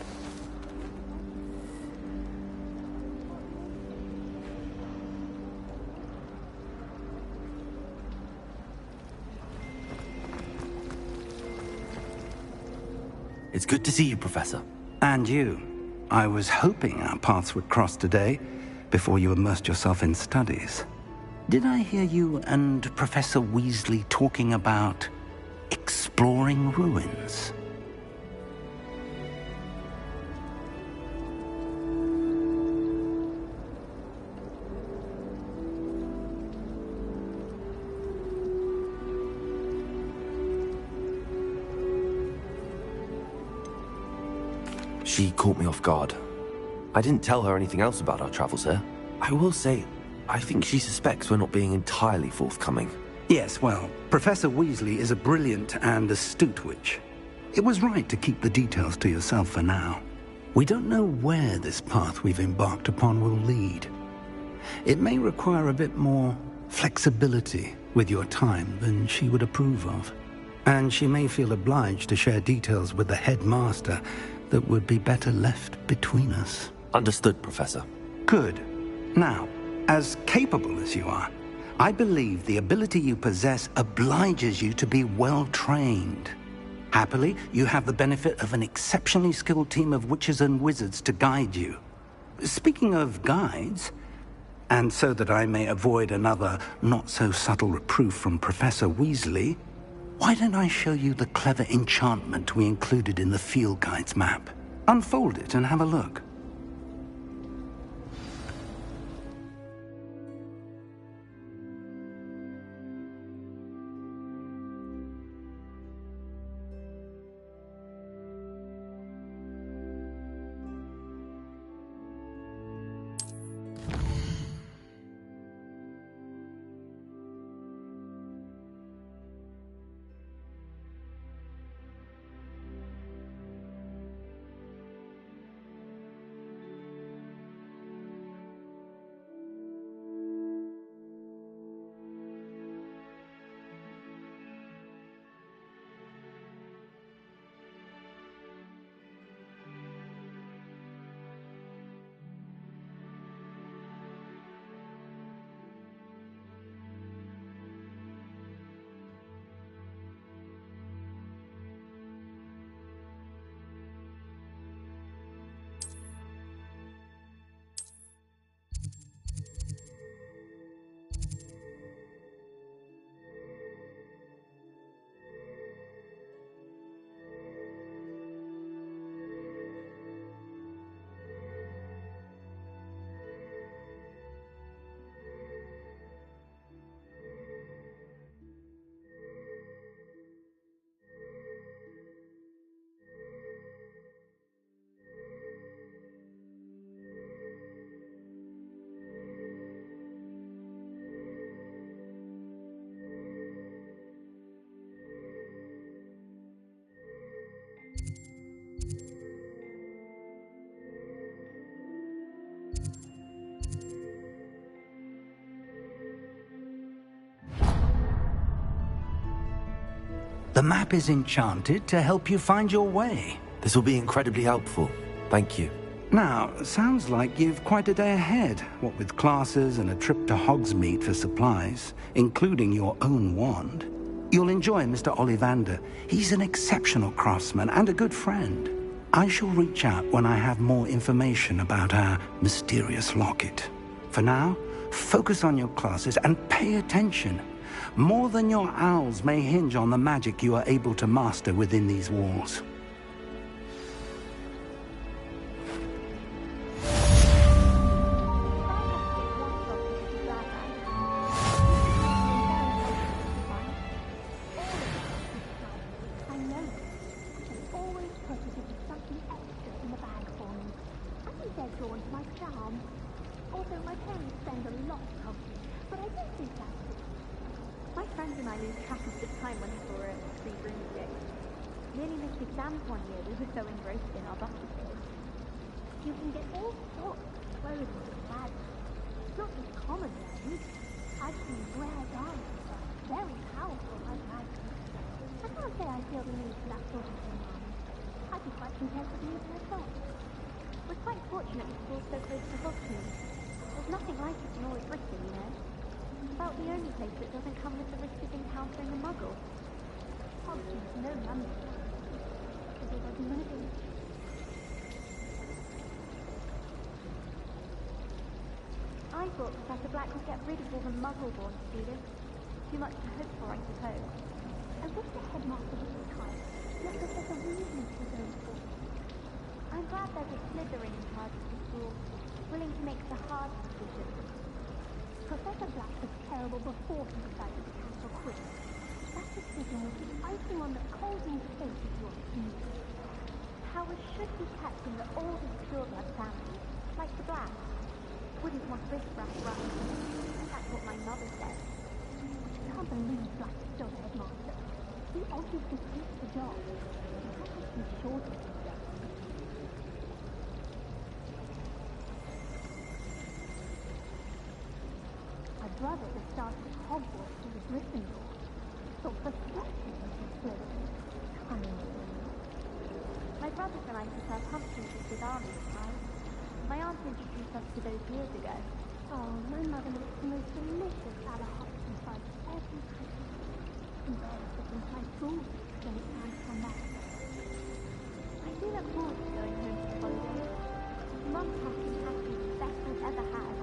It's good to see you, Professor. And you. I was hoping our paths would cross today, before you immersed yourself in studies. Did I hear you and Professor Weasley talking about exploring ruins? She caught me off guard. I didn't tell her anything else about our travels here. I will say, I think she suspects we're not being entirely forthcoming. Yes, well, Professor Weasley is a brilliant and astute witch. It was right to keep the details to yourself for now. We don't know where this path we've embarked upon will lead. It may require a bit more flexibility with your time than she would approve of. And she may feel obliged to share details with the headmaster that would be better left between us. Understood, Professor. Good. Now, as capable as you are, I believe the ability you possess obliges you to be well-trained. Happily, you have the benefit of an exceptionally skilled team of witches and wizards to guide you. Speaking of guides, and so that I may avoid another not-so-subtle reproof from Professor Weasley, Why don't I show you the clever enchantment we included in the field guide's map? Unfold it and have a look. The map is enchanted to help you find your way. This will be incredibly helpful. Thank you. Now, sounds like you've quite a day ahead, what with classes and a trip to Hogsmeade for supplies, including your own wand. You'll enjoy Mr. Ollivander. He's an exceptional craftsman and a good friend. I shall reach out when I have more information about our mysterious locket. For now, focus on your classes and pay attention. More than your owls may hinge on the magic you are able to master within these walls. I thought Professor Black would get rid of all the Muggle-born students. Too much to hope for, I suppose. I wish the headmaster was retired. Let Professor Weasley take over. I'm glad there's a Slytherin in charge of the school, willing to make the hard decisions. Professor Black was terrible before he decided to cancel quiz. That decision was the icing on the cold-in face of your future. Howard should be kept in the oldest pureblood family, like the Blacks. Wouldn't want this Black run. That's what my mother said. I can't believe Black is still the headmaster. He obviously hates the job. He's sure to be done. My brother was started at Hogwarts as a Gryffindor. Thought for certain he was Slytherin. My brothers and I prefer pumpkins with army pie. My aunt introduced us to those years ago. Oh, my mother makes the most delicious Alahopkin pies every Christmas. And there's sitting my food when it's time to come back. I do look forward to going home for holidays. Mum's pumpkin has been the best I've ever had.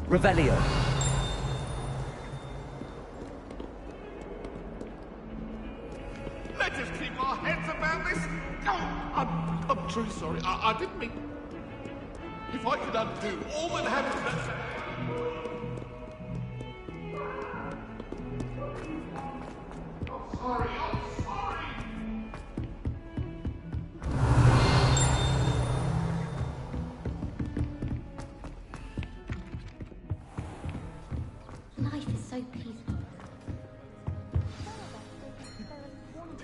Revelio. Let us keep our heads about this. Oh, I'm truly sorry. I didn't mean... If I could undo all that happened... I'm sorry. Life is so peaceful.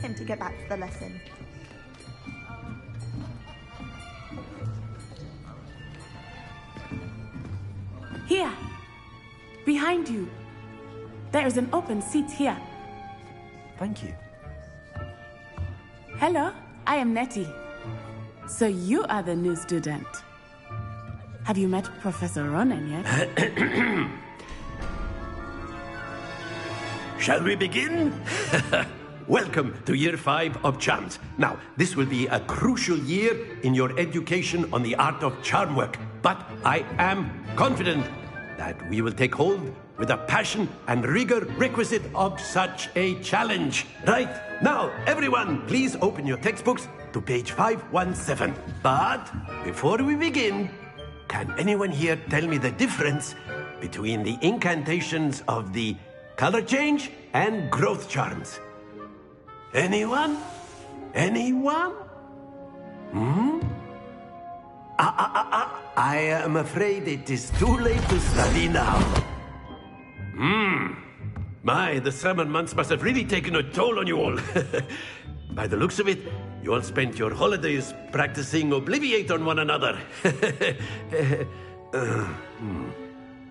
Him to get back to the lesson. Here. Behind you. There is an open seat here. Thank you. Hello, I am Nettie. So you are the new student. Have you met Professor Ronan yet? Shall we begin? Welcome to Year 5 of Charms. Now, this will be a crucial year in your education on the art of charm work. But I am confident that we will take hold with the passion and rigor requisite of such a challenge. Right, now, everyone, please open your textbooks to page 517. But before we begin, can anyone here tell me the difference between the incantations of the color change and growth charms? Anyone? Anyone? I am afraid it is too late to study now. My, the summer months must have really taken a toll on you all. By the looks of it, you all spent your holidays practicing Obliviate on one another.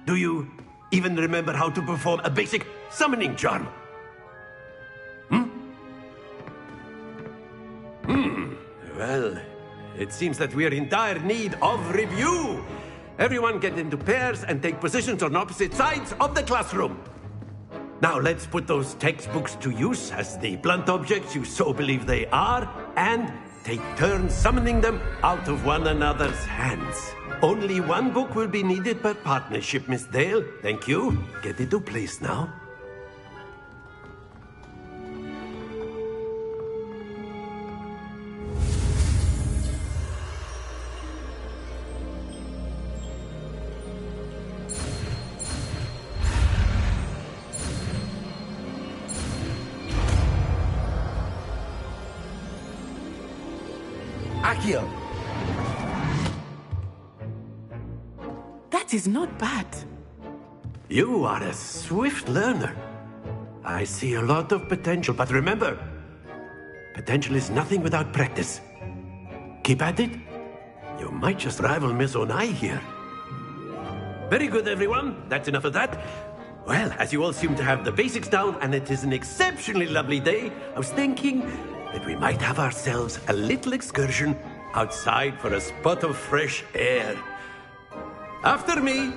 Do you even remember how to perform a basic summoning charm? Well, it seems that we are in dire need of review. Everyone get into pairs and take positions on opposite sides of the classroom. Now let's put those textbooks to use as the blunt objects you so believe they are, and take turns summoning them out of one another's hands. Only one book will be needed per partnership, Miss Dale. Thank you. Get into place now. Accio. That is not bad. You are a swift learner. I see a lot of potential, but remember, potential is nothing without practice. Keep at it. You might just rival Miss Onai here. Very good, everyone. That's enough of that. Well, as you all seem to have the basics down, and it is an exceptionally lovely day, I was thinking that we might have ourselves a little excursion outside for a spot of fresh air. After me.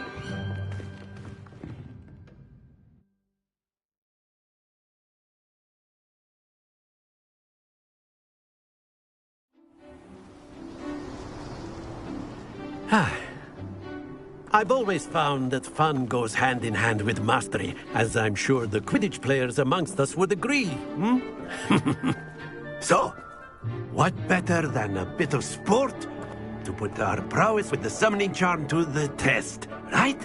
I've always found that fun goes hand in hand with mastery, as I'm sure the Quidditch players amongst us would agree. So, what better than a bit of sport to put our prowess with the summoning charm to the test, right?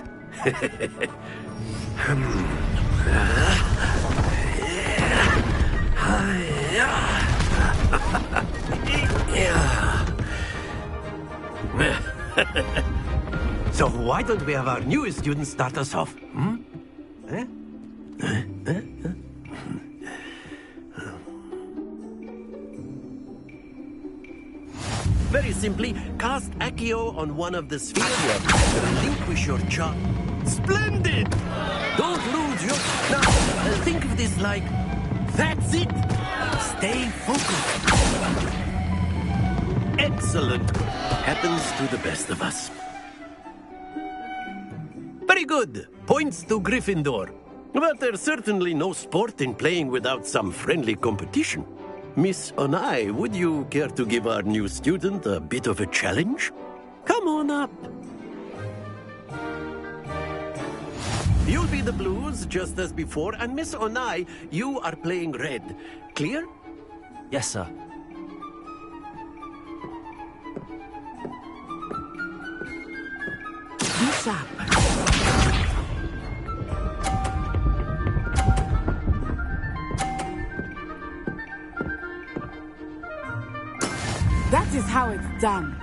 So why don't we have our newest student start us off? Very simply, cast Accio on one of the spheres. Relinquish your charm. Splendid! Don't lose your... Now, think of this like... That's it! Stay focused. Excellent. Happens to the best of us. Very good. Points to Gryffindor. But there's certainly no sport in playing without some friendly competition. Miss Onai, would you care to give our new student a bit of a challenge? Come on up. You'll be the blues, just as before, and Miss Onai, you are playing red. Clear? Yes, sir. Be sharp. That is how it's done.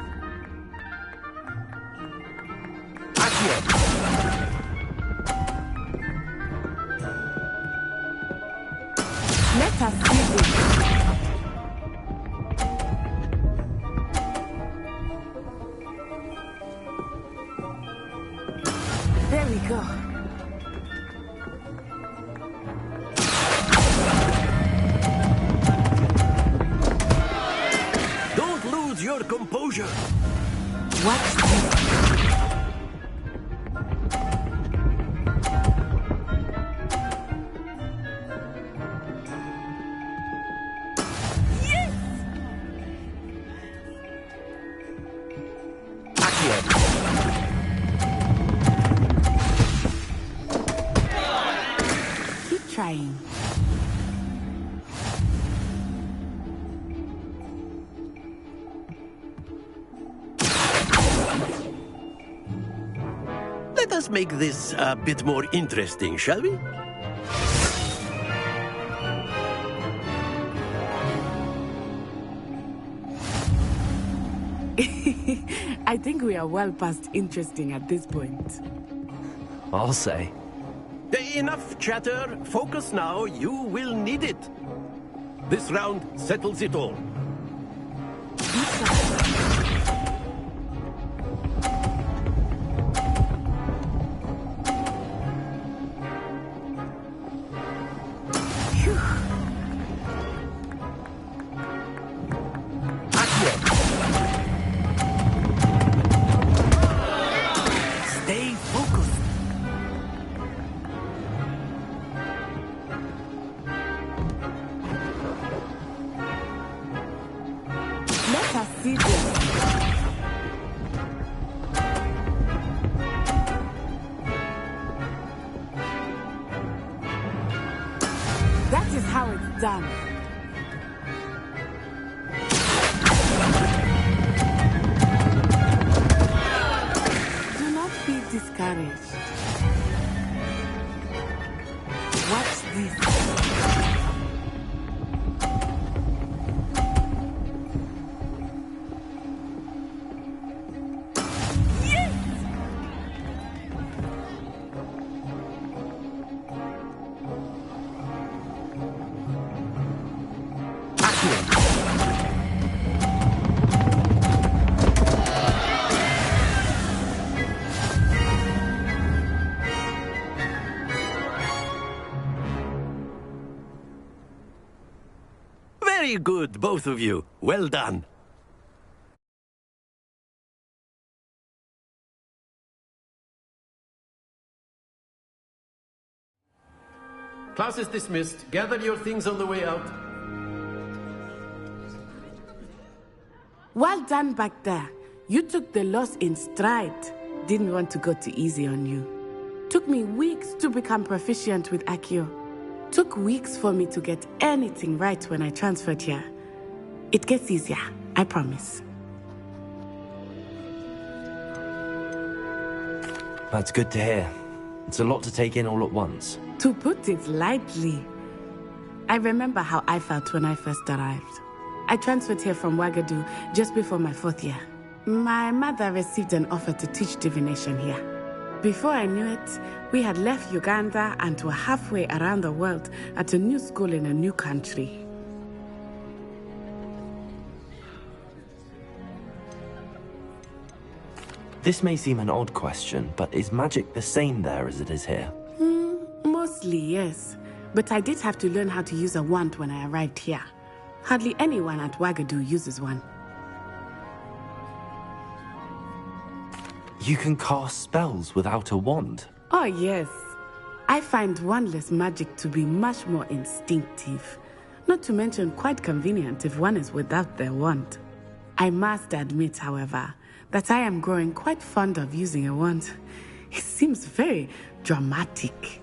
Let us see this. There we go. Don't lose your composure. Watch this. Keep trying. Let us make this a bit more interesting, shall we? I think we are well past interesting at this point. I'll say. Enough chatter. Focus now. You will need it. This round settles it all. Stay focused. Let us see this. That is how it's done. Do not be discouraged. Watch this. Very good, both of you. Well done. Class is dismissed. Gather your things on the way out. Well done back there. You took the loss in stride. Didn't want to go too easy on you. Took me weeks to become proficient with Accio. Took weeks for me to get anything right when I transferred here. It gets easier, I promise. That's good to hear. It's a lot to take in all at once. To put it lightly, I remember how I felt when I first arrived. I transferred here from Ouagadougou just before my 4th year. My mother received an offer to teach divination here. Before I knew it, we had left Uganda and were halfway around the world at a new school in a new country. This may seem an odd question, but is magic the same there as it is here? Mostly, yes. But I did have to learn how to use a wand when I arrived here. Hardly anyone at Ouagadougou uses one. You can cast spells without a wand? Oh, yes. I find wandless magic to be much more instinctive. Not to mention quite convenient if one is without their wand. I must admit, however, that I am growing quite fond of using a wand. It seems very dramatic.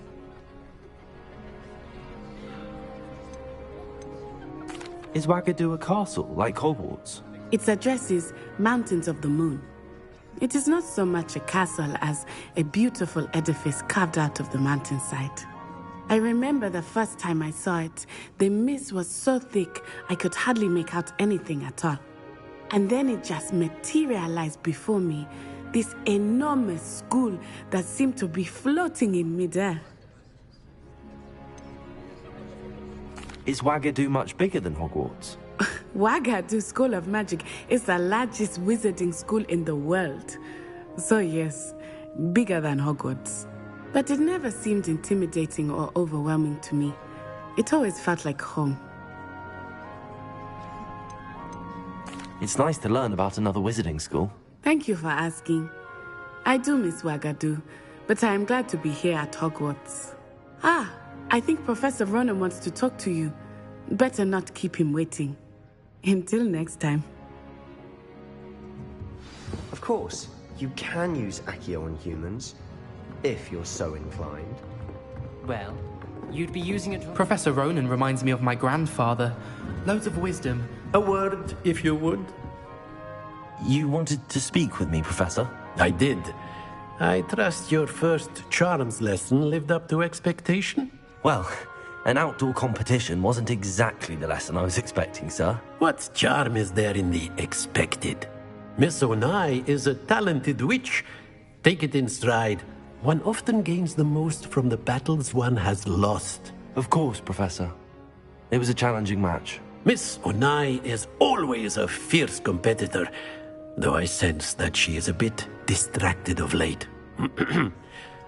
Is Wagadu a castle, like Hogwarts? Its address is Mountains of the Moon. It is not so much a castle as a beautiful edifice carved out of the mountainside. I remember the first time I saw it, the mist was so thick I could hardly make out anything at all. And then it just materialized before me, this enormous school that seemed to be floating in midair. Is Wagadu much bigger than Hogwarts? Wagadu School of Magic is the largest wizarding school in the world. So yes, bigger than Hogwarts. But it never seemed intimidating or overwhelming to me. It always felt like home. It's nice to learn about another wizarding school. Thank you for asking. I do miss Wagadu, but I am glad to be here at Hogwarts. Ah, I think Professor Ronan wants to talk to you. Better not keep him waiting. Until next time. Of course, you can use Accio on humans, if you're so inclined. Well, you'd be using it... Professor Ronan reminds me of my grandfather. Loads of wisdom. A word, if you would. You wanted to speak with me, Professor? I did. I trust your first charms lesson lived up to expectation? Well, an outdoor competition wasn't exactly the lesson I was expecting, sir. What charm is there in the expected? Miss Onai is a talented witch. Take it in stride. One often gains the most from the battles one has lost. Of course, Professor. It was a challenging match. Miss Onai is always a fierce competitor, though I sense that she is a bit distracted of late.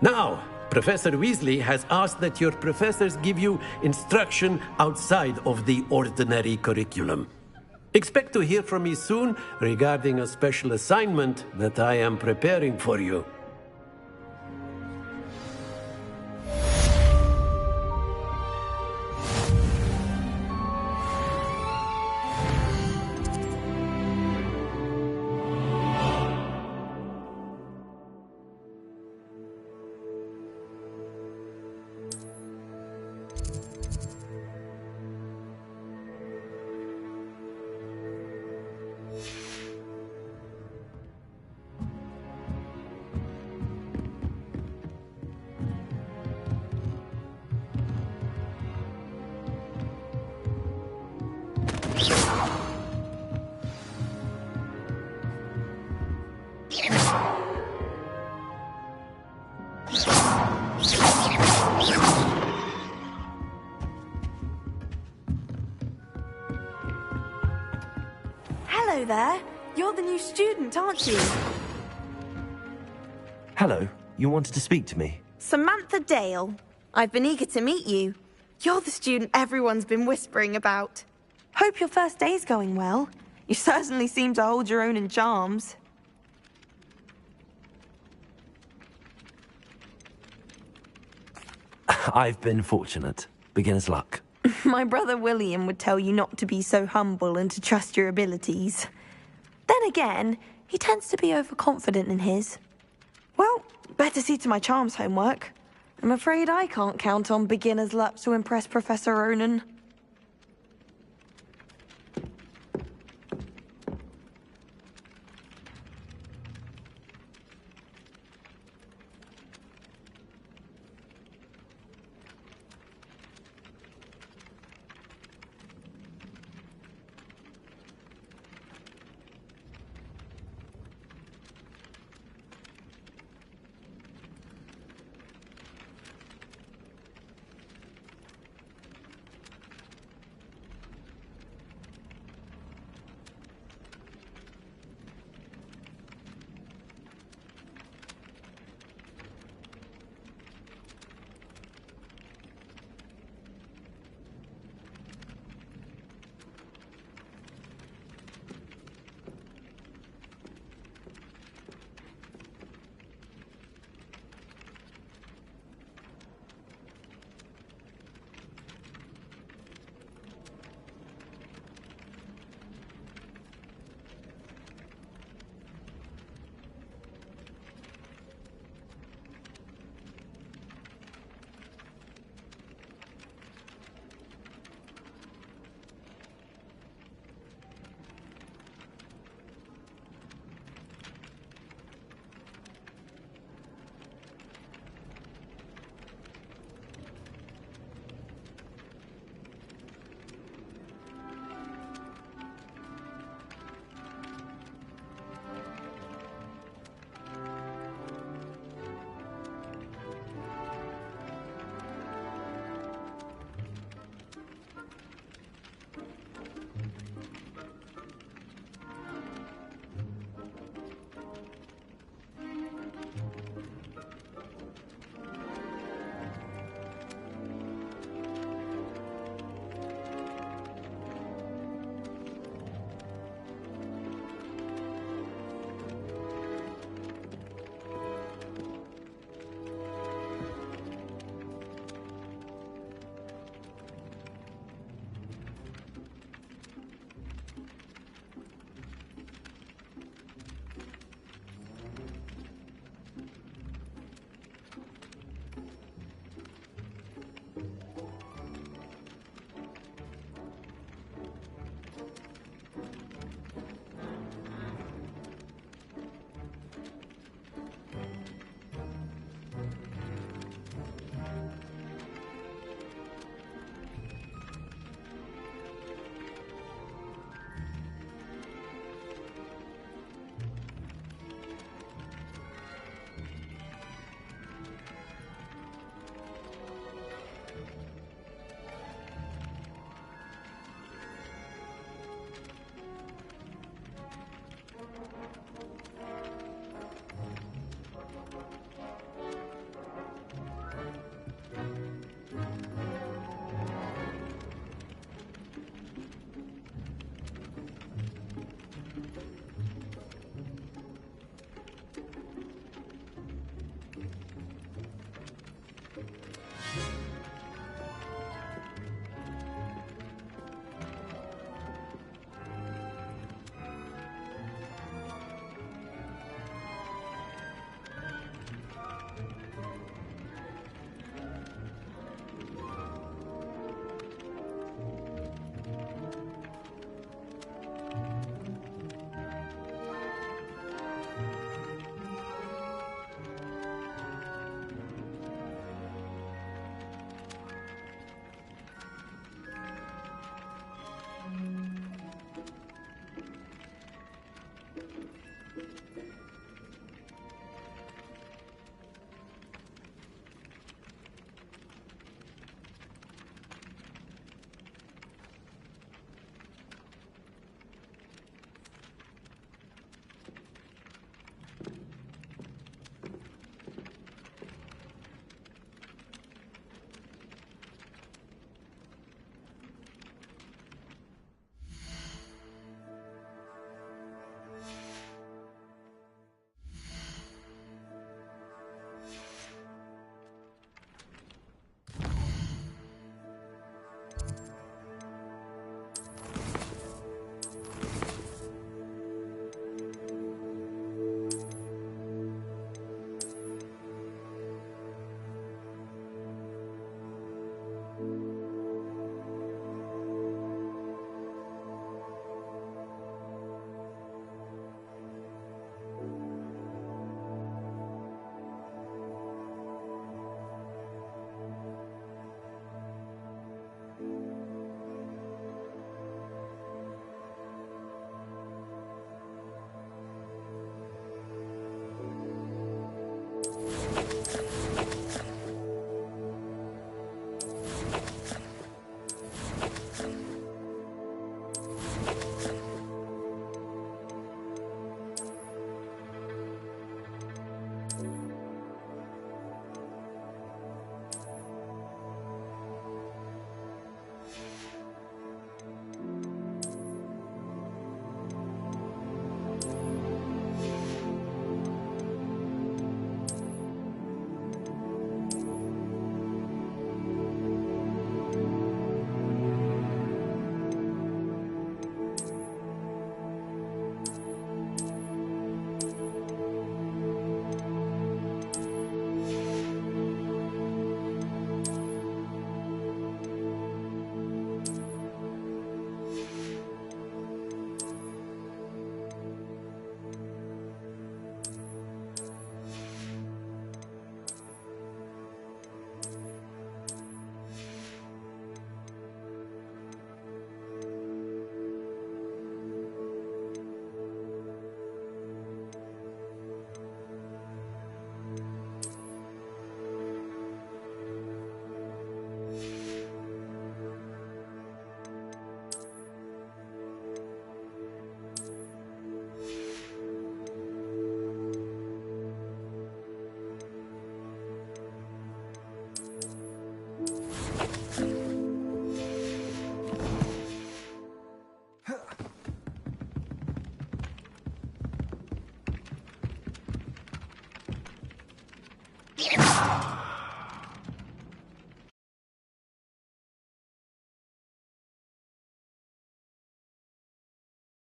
Now, Professor Weasley has asked that your professors give you instruction outside of the ordinary curriculum. Expect to hear from me soon regarding a special assignment that I am preparing for you. Hello there. You're the new student, aren't you? Hello. You wanted to speak to me? Samantha Dale. I've been eager to meet you. You're the student everyone's been whispering about. Hope your first day's going well. You certainly seem to hold your own in charms. I've been fortunate. Beginner's luck. My brother William would tell you not to be so humble and to trust your abilities. Then again, he tends to be overconfident in his. Well, better see to my charms homework. I'm afraid I can't count on beginner's luck to impress Professor Ronan.